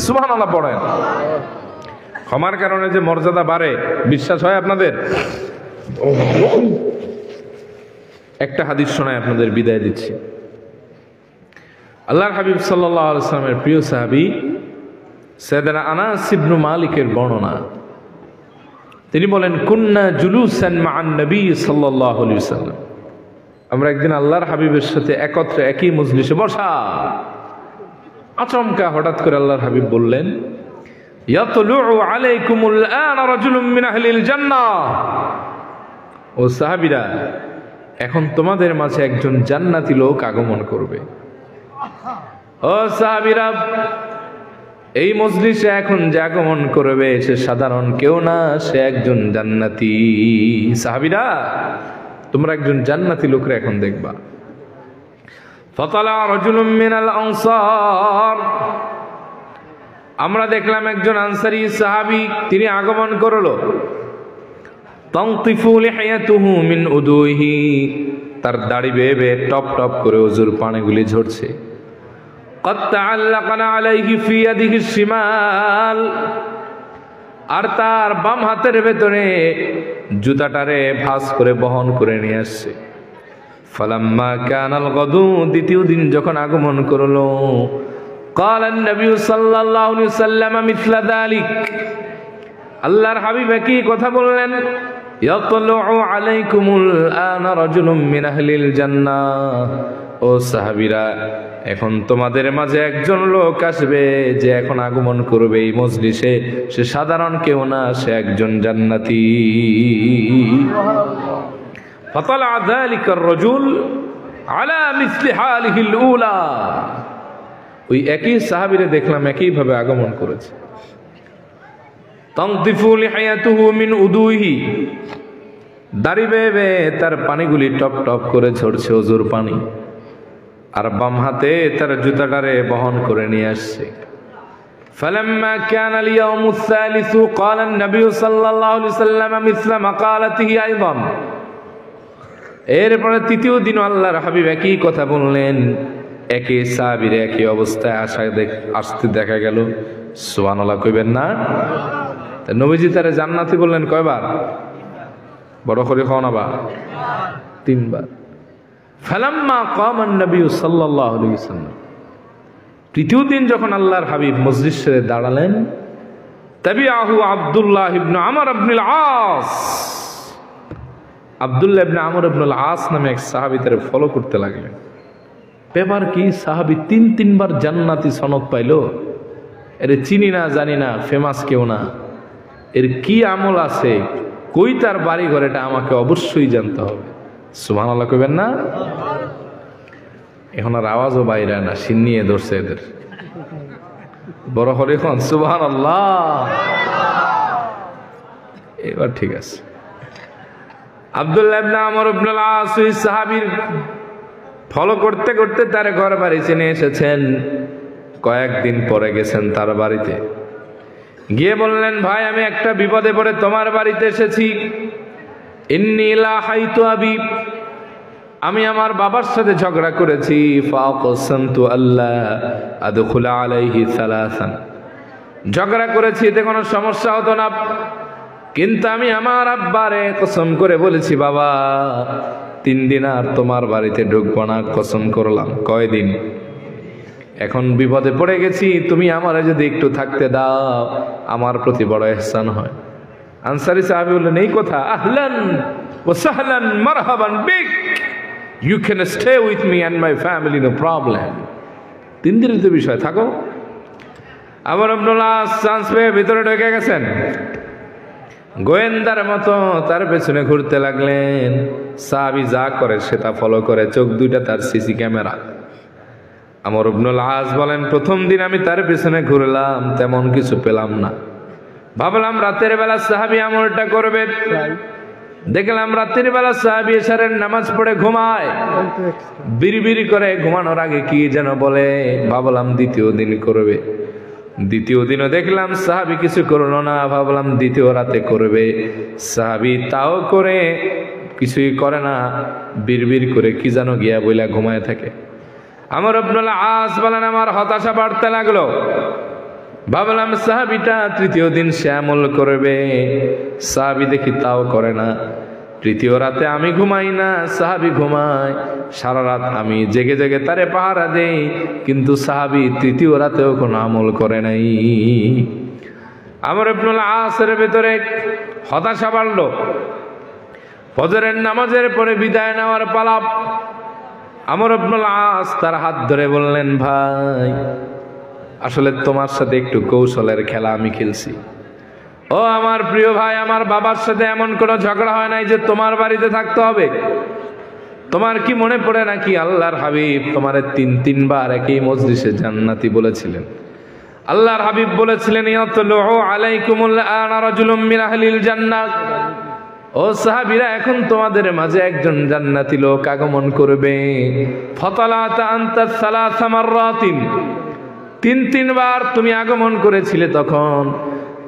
সুবহানাল্লাহ পড়েন। ক্ষমার কারণে যে মর্যাদা বাড়ে, বিশ্বাস হয় আপনাদের? একটা হাদিস শোনায় আপনাদের বিদায় দিচ্ছি। আল্লাহর হাবিব সাল্লাল্লাহু আলাইহি ওয়াসাল্লামের প্রিয় সাহাবী সাইয়েদনা আনাস ইবনে মালিকের বর্ণনা। তিনি বলেন, কুন্না জুলুসান মা'আন নবী সাল্লাল্লাহু আলাইহি ওয়াসাল্লাম, আমরা একদিন আল্লাহর হাবিবের সাথে একত্রে একই মজলিসে বসা। আচমকা হঠাৎ করে আল্লাহর হাবিব বললেন, ইয়াতলুউ আলাইকুমুল আনা রাজুলুম মিন আহলিল জান্নাহ। ও সাহাবীরা, এখন তোমাদের মাঝে একজন জান্নাতি লোক আগমন করবে। ও সাহাবীরা, এই মজলিসে এখন যে আগমন করবে সে সাধারণ কেউ না, সে একজন জান্নাতি। সাহাবীরা, তোমরা একজন জান্নাতি লোকরে এখন দেখবা। ফাতালা রাজুলুম মিনাল আনসার, আমরা দেখলাম একজন আনসারী সাহাবী, তিনি আগমন করলো। তানতিফু লিহিয়াতুহু মিন উদুহি, তার দাড়ি বেয়ে বেয়ে টপ টপ করে ওযুর পানিগুলি ঝরছে। قد تعلقنا عليه في يده الشمال, আর তার বাম হাতের ভেতরে জুতাটারে ভাঁজ করে বহন করে নিয়ে আসছে। ফালাম্মা কানাল গাদু, দ্বিতীয় দিন যখন আগমন করলো, قال النبي صلى الله عليه وسلم مثل ذلك, আল্লাহর হাবিব কি কথা বললেন, ইয়াতলু আলাইকুমুল আনা রাজুলুম মিন আহলিল জান্নাহ। ও সাহাবীরা, এখন তোমাদের মাঝে একজন লোক আসবে যে এখন আগমন করবে এই মজলিসে, সে সাধারণ কেউ না, সে একজন জান্নাতি। ফাতালা যালিকার রাজুল আলা মিসলি হালিহিল উলা, ওই একই সাহাবীরে দেখলাম একই ভাবে আগমন করেছে। তানতিফু লিহিয়াতুহু মিন উদুহি, দাড়ি বেয়ে বেয়ে তার পানিগুলি টপ টপ করে ঝরছে, ওযুর পানি, আর বাম হাতে তার জুতাটারে বহন করে নিয়ে আসছে। ফালাম্মা কানা আল-ইয়াওমু আস-সালিসু ক্বালা আন-নবী সাল্লাল্লাহু আলাইহি ওয়াসাল্লাম মিসলা মাকালাতিহি আইদান, এরপরে তৃতীয় দিন আল্লাহর হাবিব একই কথা বললেন, একই সাহাবীর একই অবস্থায় আসতে দেখা গেল। সুবহানাল্লাহ কইবেন না? নবীজি তারে জান্নাতি বললেন কয়বার? বড় করে খাও না বা? 3 বার। ফালাম্মা কামা নবী সাল্লাল্লাহু আলাইহি ওয়াসাল্লাম, তৃতীয় দিন যখন আল্লাহর হাবিব মজলিসে দাঁড়ালেন, তাবিআহু আব্দুল্লাহ ইবনে আমর ইবনুল আস, আব্দুল্লাহ ইবনে আমর ইবনুল আস নামে এক সাহাবী তারে ফলো করতে লাগলেন। ব্যাপার কি, সাহাবী 3 বার জান্নাতি সনদ পাইলো, এর চিনি না জানি না, ফেমাস কেউ না, এর কি আমল আছে, কই তার বাড়ি ঘর, এটা আমাকে অবশ্যই জানতে হবে। সুবহানাল্লাহ কইবেন না? এখন আর আওয়াজও বাইরে না, সিন্নিয়ে ধরছে এদের। বড় করে এখন সুবহানাল্লাহ, এবার ঠিক আছে। আব্দুল্লাহ ইবনে আমর ইবনুল আস ওই সাহাবীর ফলো করতে করতে তার ঘর বাড়ি চিনে এসেছেন। কয়েকদিন পরে গেছেন তার বাড়িতে, গিয়ে বললেন, ভাই আমি একটা বিপদে পড়ে তোমার বাড়িতে এসেছি। ইন্নী লাহাইতু আবি, আমি আমার বাবার সাথে ঝগড়া করেছি। ফাকাসামতু আল্লাহ আদখুলা আলাইহি সালাসান, ঝগড়া করেছি এতে কোনো সমস্যা হতো না, কিন্তু আমি আমার আব্বারে কসম করে বলেছি, বাবা 3 দিন আর তোমার বাড়িতে ঢুকবো না, কসম করলাম। কয়দিন? এখন বিপদে পড়ে গেছি, তুমি আমার যদি একটু থাকতে দাও আমার প্রতি বড় ইহসান হয়। আনসারী সাহাবী বললেন, এই কথা, আহলান ওয়া সাহলান মারহাবান বিক, you can stay with me and my family, no problem. 3 দিনের তো বিষয়, থাকো। আবার আব্দুল্লাহ চান্স পেয়ে ভিতরে ঢুকে গেছেন, গোয়েন্দার মতো তার পেছনে ঘুরতে লাগলেন। সাহাবী যা করে সেটা ফলো করে, চোখ দুইটা তার সিসি ক্যামেরা। আমর ইবনুল আস বলেন, প্রথম দিন আমি তার পেছনে ঘুরলাম, তেমন কিছু পেলাম না। ভাবলাম রাতের বেলা সাহাবী আমলটা করবে, দেখলাম রাতের বেলা সাহাবী এশারের নামাজ পড়ে ঘুমায়, বিড়বিড়ি করে ঘুমানোর আগে কি যেন বলে। ভাবলাম দ্বিতীয় দিন করবে, দ্বিতীয় দিনও দেখলাম সাহাবী কিছু করলো না, ভাবলাম দ্বিতীয় রাতে করবে। সাহাবী তাও করে, কিছুই করে না, বিড়বিড় করে কি যেন গিয়া বইলা ঘুমায় থাকে। আমর ইবনুল আস বলেন, আমার হতাশা বাড়তে লাগলো। ভাবলাম সাহাবীটা তৃতীয় দিন সে আমল করবে, সাহাবী দেখি তাও করে না। তৃতীয় রাতে আমি ঘুমাই না, সাহাবী ঘুমায়, সারা রাত আমি জেগে জেগে তারে পাহারা দেই, কিন্তু সাহাবী তৃতীয় রাতেও কোনো আমল করে নাই। আমর ইবনুল আসের ভেতরে হতাশা বাড়লো। ফজরের নামাজের পরে বিদায় নেওয়ার পালা। আমর ইবনুল আস তার হাত ধরে বললেন, ভাই আসলে তোমার সাথে একটু কৌশলের খেলা আমি খেলছি। ও আমার প্রিয় ভাই, আমার বাবার সাথে এমন কোনো ঝগড়া হয় নাই যে তোমার বাড়িতে থাকতে হবে। তোমার কি মনে পড়ে নাকি আল্লাহর হাবিব তোমার 3 বার একই মজলিসে জান্নাতি বলেছিলেন? আল্লাহর হাবিব বলেছিলেন, ইয়াতলু আলাইকুমুল আনা রাজুলুম মিন আহলিল জান্নাহ। ও সাহাবীরা, এখন তোমাদের মাঝে একজন জান্নাতি লোক আগমন করবে। ফাতালাতা আনতা সালাসা মাররাতিন, 3 বার তুমি আগমন করেছিলে। তখন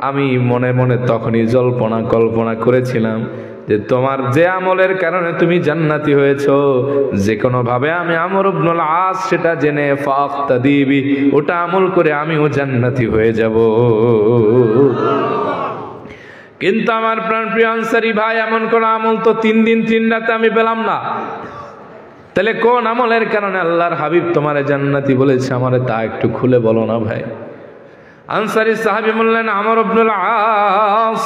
আমি মনে মনে তখনই জল্পনা কল্পনা করেছিলাম যে তোমার যে আমলের কারণে তুমি জান্নাতি হয়েছো, যে কোনো ভাবে আমি আমর ইবনুল আস সেটা জেনে ফাক্তাদিবি, ওটা আমল করে আমিও জান্নাতি হয়ে যাব। কিন্তু আমার প্রাণপ্রিয় আনসারী ভাই, এমন কোন আমল তো 3 দিন 3 রাতে আমি পেলাম না। তাহলে কোন আমলের কারণে আল্লাহর হাবিব তোমারে জান্নাতি বলেছে, আমারে তা একটু খুলে বলো না ভাই। আনসারী সাহাবী বললেন, আমর ইবনুল আস,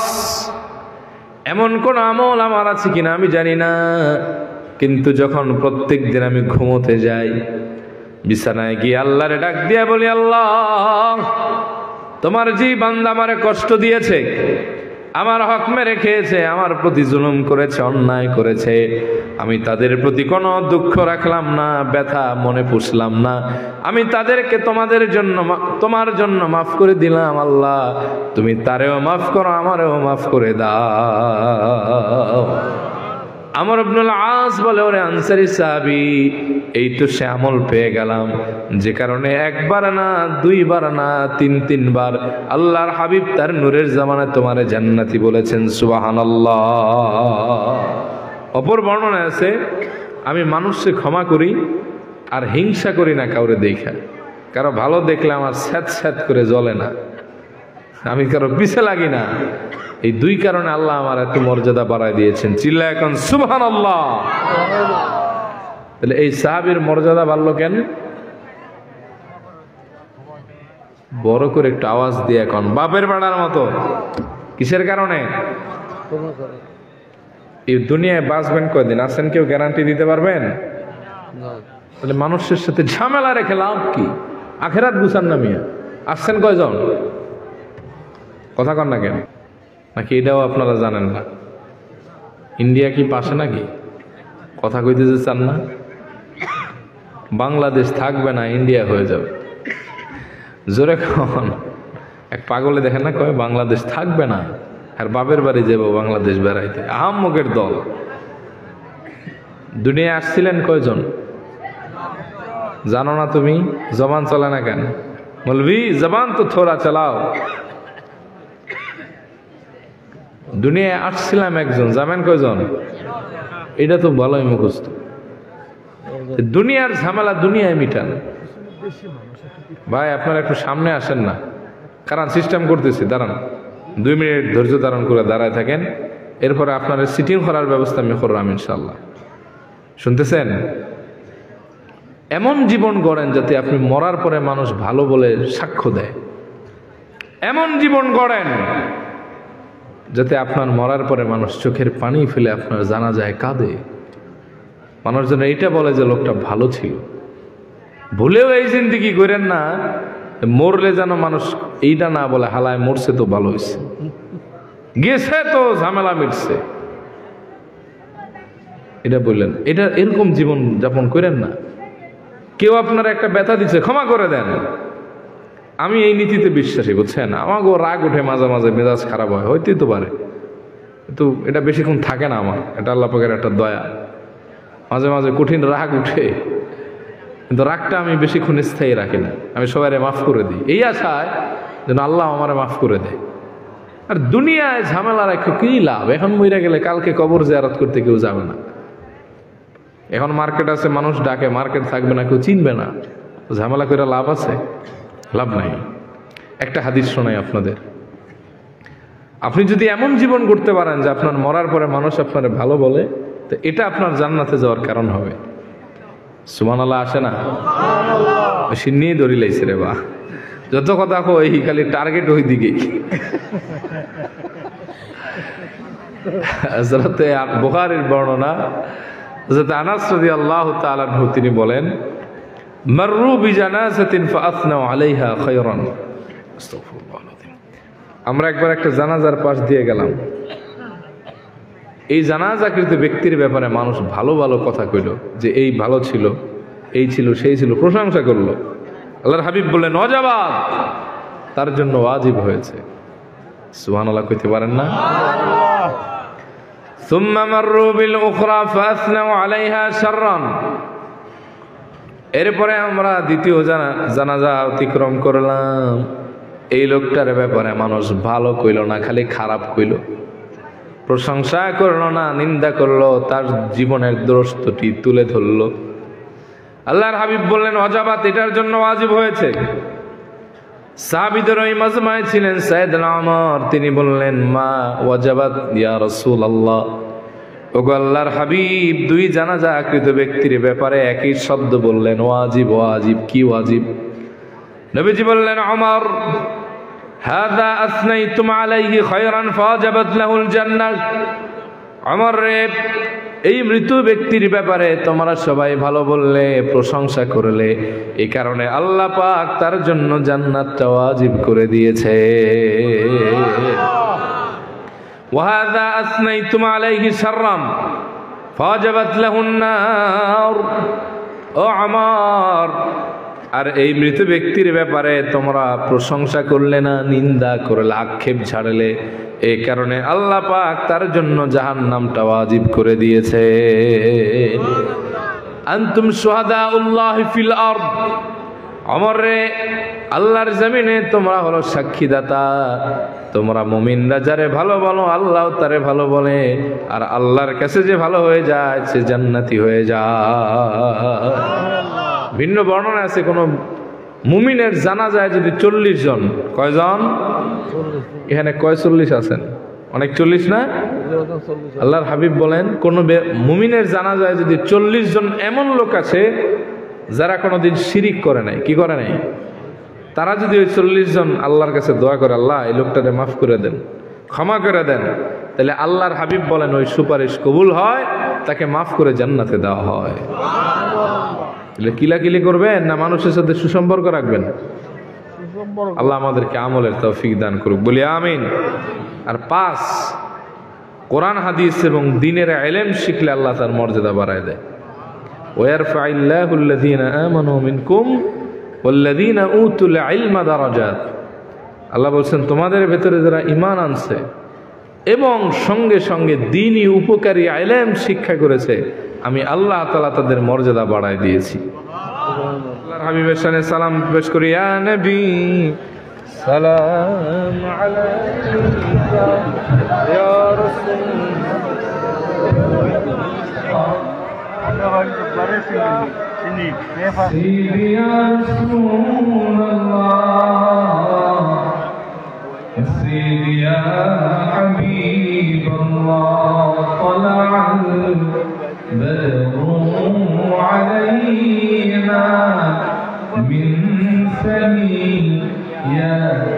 এমন কোন আমল আমার আছে কিনা আমি জানি না, কিন্তু যখন প্রত্যেক দিন আমি ঘুমোতে যাই, বিছানায় গিয়ে আল্লাহরে ডাক দিয়ে বলি, আল্লাহ তোমার যে বান্দা আমারে কষ্ট দিয়েছে, আমার হক মেরে খেয়েছে, আমার প্রতি জুলুম করেছে, অন্যায় করেছে, আমি তাদের প্রতি কোনো দুঃখ রাখলাম না, ব্যথা মনে পুষলাম না, আমি তাদেরকে তোমার জন্য মাফ করে দিলাম। আল্লাহ তুমি তারেও মাফ করো, আমারেও মাফ করে দাও। আমর ইবনুল আস বলে, ওরে আনসারী সাহাবী, এই তো সে আমল পেয়ে গেলাম যে কারণে 1 বার না 2 বার না 3 বার আল্লাহর হাবিব তার নূরের জামানায় তোমারে জান্নাতি বলেছেন। সুবহানাল্লাহ। অপর বর্ণনায় আছে, আমি মানুষকে ক্ষমা করি আর হিংসা করি না কাউরে দেখা, কারো ভালো দেখলে আমার স্যাঁত স্যাঁত করে জ্বলে না, আমি কারো পিছে লাগি না। এই 2 কারণে আল্লাহ আমার এত মর্যাদা বাড়ায় দিয়েছেন। চিল্লা এখন সুবহানাল্লাহ। তাহলে এই সাহাবীর মর্যাদা বাড়লো কেন? বড় করে একটু আওয়াজ দিয়ে এখন, বাপের বাড়ার মতো। কিসের কারণে? এই দুনিয়ায় বাঁচবেন কয়দিন? আছেন কেউ গ্যারান্টি দিতে পারবেন? তাহলে মানুষের সাথে ঝামেলা রেখে লাভ কি? আখেরাত বুঝান না মিয়া। আসছেন কয়জন? কথা কন না কেন? নাকি এটাও আপনারা জানেন না? ইন্ডিয়া কি পাশে নাকি? কথা কইতে যে চান না? বাংলাদেশ থাকবে না, ইন্ডিয়া হয়ে যাবে। জোরে কন। এক পাগলে দেখেন না, কয় বাংলাদেশ থাকবে না, আর বাপের বাড়ি যাবো বাংলাদেশ বেড়াইতে। আহাম্মকের দল। দুনিয়া আসছিলেন কয়জন জানো না তুমি? জবান চলে না কেন? মৌলভী জবান তো থোড়া চালাও। দুনিয়ায় আসছিলাম একজন, জানেন কয়জন? এটা তো ভালোই মুখস্থ। দুনিয়ার ঝামেলা দুনিয়ায় মিটান। ভাই আপনারা একটু সামনে আসেন না, কারণ সিস্টেম করতেছি, দাঁড়ান 2 মিনিট ধৈর্য ধারণ করে দাঁড়ায় থাকেন, এরপরে আপনার সিটিং করার ব্যবস্থা আমি করলাম ইনশাল্লাহ। শুনতেছেন? এমন জীবন গড়েন যাতে আপনি মরার পরে মানুষ ভালো বলে সাক্ষ্য দেয়। এমন জীবন গড়েন যাতে আপনার মরার পরে মানুষ চোখের পানি ফেলে আপনার জানাজায় কাঁদে, মানুষ যেন এইটা বলে যে লোকটা ভালো ছিল। ভুলেও এই জিন্দেগি করেন না, মরলে যেন মানুষ এইটা না বলে হালায় মরছে তো ভালো হয়েছে, গেছে তো ঝামেলা মিটছে, এটা বললেন। এটা এরকম জীবন যাপন করেন না। কেউ আপনার একটা ব্যথা দিচ্ছে, ক্ষমা করে দেন। আমি এই নীতিতে বিশ্বাসী, বুঝছেন। আমাকেও রাগ উঠে মাঝে মাঝে, মেজাজ খারাপ হয়, হইতেই তো পারে, কিন্তু এটা বেশিক্ষণ থাকে না আমার, এটা আল্লাহ পাকের একটা দয়া। মাঝে মাঝে কঠিন রাগ উঠে, কিন্তু রাগটা আমি বেশিক্ষণ স্থায়ী রাখি না, আমি সবাই মাফ করে দিই এই আশায় যেন আল্লাহ আমারে মাফ করে দেয়। আর দুনিয়ায় ঝামেলা রাখে কি লাভ? এখন মইরা গেলে কালকে কবর জিয়ারত করতে কেউ যাবে না। এখন মার্কেট আছে, মানুষ ডাকে, মার্কেট থাকবে না, কেউ চিনবে না, ঝামেলা করে লাভ আছে? লাভ নাই। একটা হাদিস শোনাই আপনাদের। আপনি যদি এমন জীবন করতে পারেন যে আপনার মরার পরে মানুষ আপনার ভালো বলে, তো এটা আপনার জান্নাতে যাওয়ার কারণ হবে। সুবহানাল্লাহ আসে না? বেশি নিয়ে দড়ি লাইছে রে বা, যত কথা কো এই খালি টার্গেট ওই দিকেই। হযরতে বুখারীর বর্ণনা, হযরত আনাস রাদিয়াল্লাহু তাআলা আনহু তিনি বলেন, মাররু বিজানাজাতিন ফাআসনাউ আলাইহা খায়রান। আস্তাগফিরুল্লাহ আলাযীম। আমরা একবার একটা জানাজার পাশ দিয়ে গেলাম, এই জানাজাকৃত ব্যক্তির ব্যাপারে মানুষ ভালো ভালো কথা কইল, যে এই ভালো ছিল, এই ছিল, সেই ছিল, প্রশংসা করলো। আল্লাহর হাবিব বললেন ওয়াজাবাত, তার জন্য ওয়াজিব হয়েছে। সুবহানাল্লাহ কইতে পারেন না? সুম্মা মাররু বিল উখরা ফাআসনাউ আলাইহা শাররান। এরপরে আমরা দ্বিতীয় জানাজা অতিক্রম করলাম, এই লোকটার ব্যাপারে মানুষ ভালো কইল না, খালি খারাপ কইল, প্রশংসা করলো না, নিন্দা করলো, তার জীবনের দোষটি তুলে ধরলো। আল্লাহর হাবিব বললেন ওয়াজাবাত, এটার জন্য ওয়াজিব হয়েছে। সাহাবীদের ওই মাজমায় ছিলেন সাইয়েদনা ওমর, তিনি বললেন মা ওয়াজাবাত ইয়া রাসূলুল্লাহ, ওগো আল্লাহর হাবিব, দুই জানাজাকৃত ব্যক্তির ব্যাপারে একই শব্দ বললেন, ওয়াজিব। ওয়াজিব কি ওয়াজিব? নবীজি বললেন ওমর, হাযা আসনাইতুম আলাইহি খায়রান ফাওয়াজাবাত লাহুল জান্নাহ। ওমর রে, এই মৃত ব্যক্তির ব্যাপারে তোমরা সবাই ভালো বললে, প্রশংসা করলে, এই কারণে আল্লাহ পাক তার জন্য জান্নাতটা ওয়াজিব করে দিয়েছে। ওয়াহাযা আসনাইতুম আলাইহি শাররান ফাওয়াজাবাত লাহুন নার। ও ওমর, আর এই মৃত ব্যক্তির ব্যাপারে তোমরা প্রশংসা করলে না, নিন্দা করলে, আক্ষেপ ঝাড়লে, এই কারণে আল্লাহ পাক তার জন্য জাহান্নামটা ওয়াজিব করে দিয়েছে। আনতুম শুহাদাউল্লাহি ফিল আরদ। ওমর রে, আল্লাহর জমিনে তোমরা হলো সাক্ষীদাতা, তোমরা মুমিনরা যারে ভালো বলো আল্লাহ তারে ভালো বলে, আর আল্লাহর কাছে যে ভালো হয়ে যায় সে জান্নাতি হয়ে যায়। ভিন্ন বর্ণনা আছে, কোন মুমিনের জানাজায় যদি 40 জন, কয়জন? এখানে কয় 40 আছেন? অনেক 40 না? আল্লাহর হাবিব বলেন কোন মুমিনের জানাজায় যদি 40 জন এমন লোক আছে যারা কোনোদিন শিরিক করে নাই, কি করে নাই, তারা যদি ওই 40 জন আল্লাহর কাছে দোয়া করে, আল্লাহ এই লোকটাকে মাফ করে দেন, ক্ষমা করে দেন, তাহলে আল্লাহর হাবিব বলেন ওই সুপারিশ কবুল হয়, তাকে মাফ করে জান্নাতে দেওয়া হয়। কিলাকিলি করবেন না মানুষের সাথে সুসম্পর্ক রাখবেন? আল্লাহ আমাদেরকে আমলের তৌফিক দান করুক, বলি আমিন। আর 5, কোরআন হাদিস এবং দ্বীনের ইলম শিখলে আল্লাহ তার মর্যাদা বাড়ায় দেয়। ওয়ারফাইল্লাহুল্লাযীনা আমানু মিনকুম ওয়াল্লাযীনা উতুল ইলমা দারাজাত। আল্লাহ বলছেন তোমাদের ভেতরে যারা ঈমান আনছে এবং সঙ্গে সঙ্গে দ্বীনি উপকারী ইলম শিক্ষা করেছে, আমি আল্লাহ তাআলা তাদের মর্যাদা বাড়ায় দিয়েছি। আল্লাহর হাবিবের শানে সালাম পেশ করি, ইয়া নবী সালাম আলাইকা ইয়া রাসূল। سيدي يا حبيب الله طلع بدر علينا من ثنيات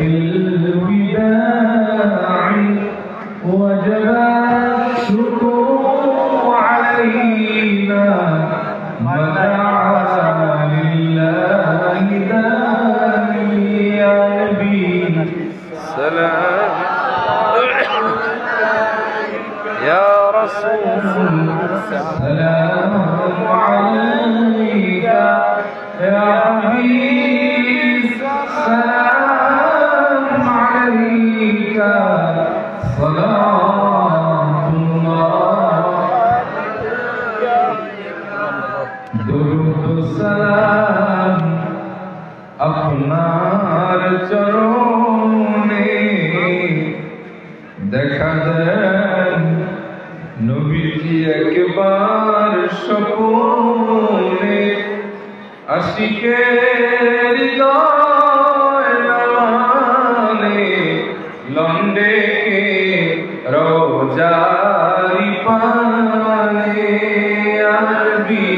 الوداع وجب الشكر علينا مدعا لله داعي يا نبي سلام يا رسول سلام عليك يا حبيب سلام عليك صلاة الله درود السلام আপনার চরণে দেখা দেন নবীজি একবার স্বপ্নে আশিকের হৃদয় লালে লন্ডে কে রোজারি পানে আরবি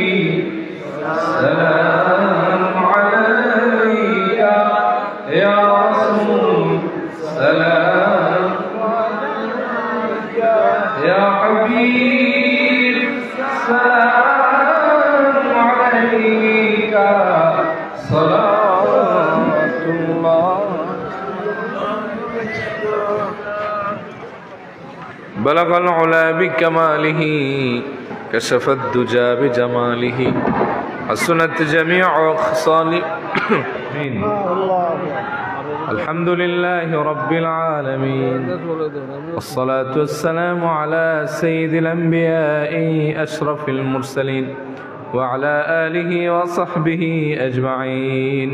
সালাম আলাইকা ইয়া রাসূল সালাম ইয়া হাবিব সালাম আলাইকা সালাতুল্লাহ بلغ العلا بكماله كشف الدجى بجماله حسنت جميع خصاله الحمد لله رب العالمين والصلاة والسلام على سيد الأنبياء أشرف المرسلين وعلى آله وصحبه أجمعين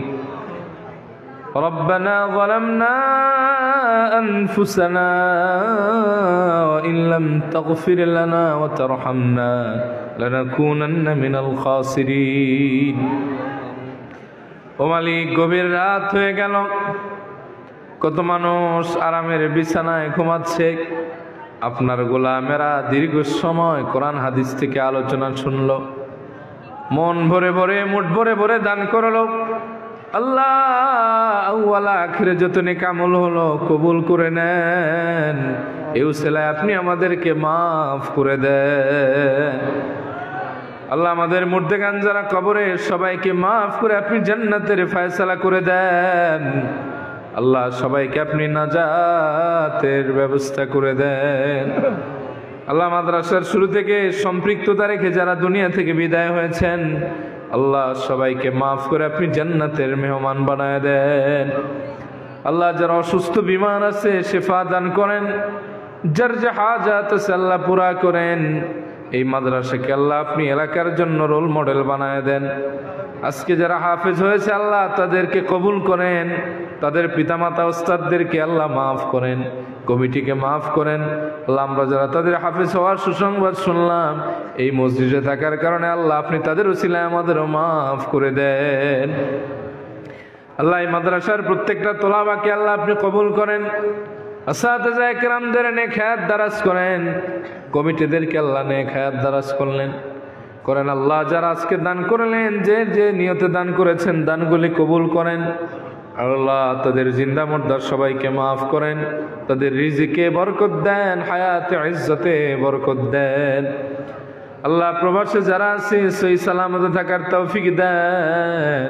ربنا ظلمنا أنفسنا وإن لم تغفر لنا وترحمنا لنكونن من الخاسرين ও মালিক গভীর রাত হয়ে গেল কত মানুষ আরামের বিছানায় ঘুমাচ্ছে আপনার গোলামেরা দীর্ঘ সময় কোরআন হাদিস থেকে আলোচনা শুনলো মন ভরে ভরে মুঠ ভরে ভরে দান করলো আল্লাহ আউয়ালা আখিরে যত নেক আমল হলো কবুল করে নেন এই উসিলায় আপনি আমাদেরকে মাফ করে দেন আল্লাহ আমাদের মুর্দেগান যারা কবরে সবাইকে মাফ করে আপনি জান্নাতের ফয়সালা করে দেন আল্লাহ সবাইকে আপনি নাজাতের ব্যবস্থা করে দেন আল্লাহ মাদ্রাসার শুরু থেকে সম্পৃক্ততা রেখে যারা দুনিয়া থেকে বিদায় হয়েছেন আল্লাহ সবাইকে মাফ করে আপনি জান্নাতের মেহমান বানায় দেন আল্লাহ যারা অসুস্থ বিমার আছে শিফা দান করেন যার যে হাজাত আছে আল্লাহ পুরা করেন এই মাদ্রাসাকে আল্লাহ আপনি এলাকার জন্য রোল মডেল বানায় দেন আজকে যারা হাফেজ হয়েছে আল্লাহ তাদেরকে কবুল করেন তাদের পিতামাতা ওস্তাদদেরকে আল্লাহ মাফ করেন কমিটিকে মাফ করেন আল্লাহ আমরা যারা তাদের হাফেজ হওয়ার সুসংবাদ শুনলাম এই মসজিদে থাকার কারণে আল্লাহ আপনি তাদের উসিলায় আমাদেরও মাফ করে দেন আল্লাহ এই মাদ্রাসার প্রত্যেকটা তোলাবাকে আল্লাহ আপনি কবুল করেন আসাতিজা ইকরামদের নেক হায়াত দারাজ করেন কমিটিদেরকে আল্লাহ নেক হায়াত দারাজ করলেন করেন আল্লাহ যারা আজকে দান করলেন যে যে নিয়তে দান করেছেন দানগুলি কবুল করেন আল্লাহ তাদের জিন্দা মুর্দার সবাইকে মাফ করেন তাদের রিজিকে বরকত দেন হায়াতে ইজ্জতে বরকত দেন আল্লাহ প্রবাসে যারা আছে সহি সালামতে থাকার তৌফিক দেন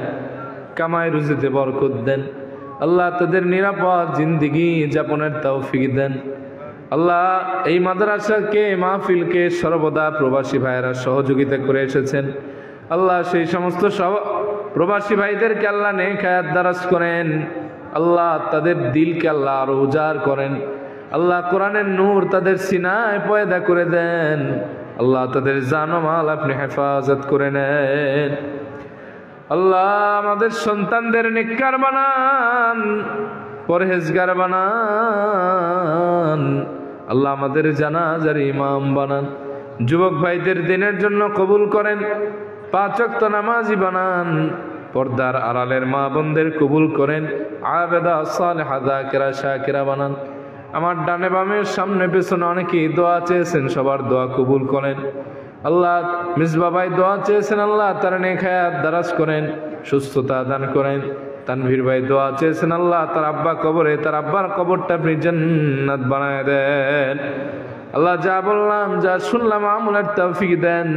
কামাই রুজিতে বরকত দেন আল্লাহ তাদের নিরাপদ জিন্দেগি যাপনের তৌফিক দেন আল্লাহ এই মাদ্রাসাকে মাহফিলকে সর্বদা প্রবাসী ভাইয়েরা সহযোগিতা করে এসেছেন আল্লাহ সেই সমস্ত প্রবাসী ভাইদেরকে আল্লাহ নেক হায়াত দারাজ করেন আল্লাহ তাদের দিলকে আল্লাহ আরো উজাড় করেন আল্লাহ কোরআনের নূর তাদের সিনায় পয়দা করে দেন আল্লাহ তাদের জান ও মাল আপনি হেফাজত করে নেন আল্লাহ আমাদের সন্তানদের নেককার বানান পরহেজগার বানান আল্লাহ আমাদের জানাজার ইমাম বানান যুবক ভাইদের দিনের জন্য কবুল করেন 5 ওয়াক্ত নামাজি বানান পর্দার আড়ালের মা বোনদের কবুল করেন আবেদা সালেহা যাকিরা শাকিরা বানান আমার ডানে বামে সামনে পেছনে অনেকেই দোয়া চেয়েছেন সবার দোয়া কবুল করেন আল্লাহ মিসবা ভাই দোয়া চেয়েছেন, আল্লাহ তার নেক হায়াত দারাজ করেন, সুস্থতা দান করেন। তানভীর ভাই দোয়া চেয়েছেন, আল্লাহ তার আব্বা কবরে, তার আব্বার কবরটা আপনি জান্নাত বানায় দেন। আল্লাহ যা বললাম যা শুনলাম আমলের তৌফিক দেন।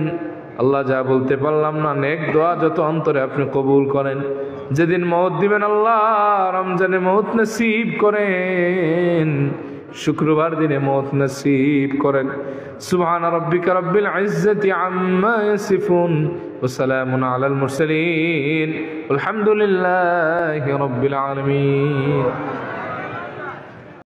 আল্লাহ যা বলতে পারলাম না নেক দোয়া যত অন্তরে আপনি কবুল করেন। যেদিন মওত দিবেন আল্লাহ রমজানে মওত নসিব করেন, শুক্রবার দিনে মওত নসিব করেন। সুবহান রাব্বিকা রাব্বিল ইজ্জাতি আম্মা ইয়াসিফুন ওয়া সালামুন আলাল মুরসালিন আলহামদুলিল্লাহি রাব্বিল আলামিন।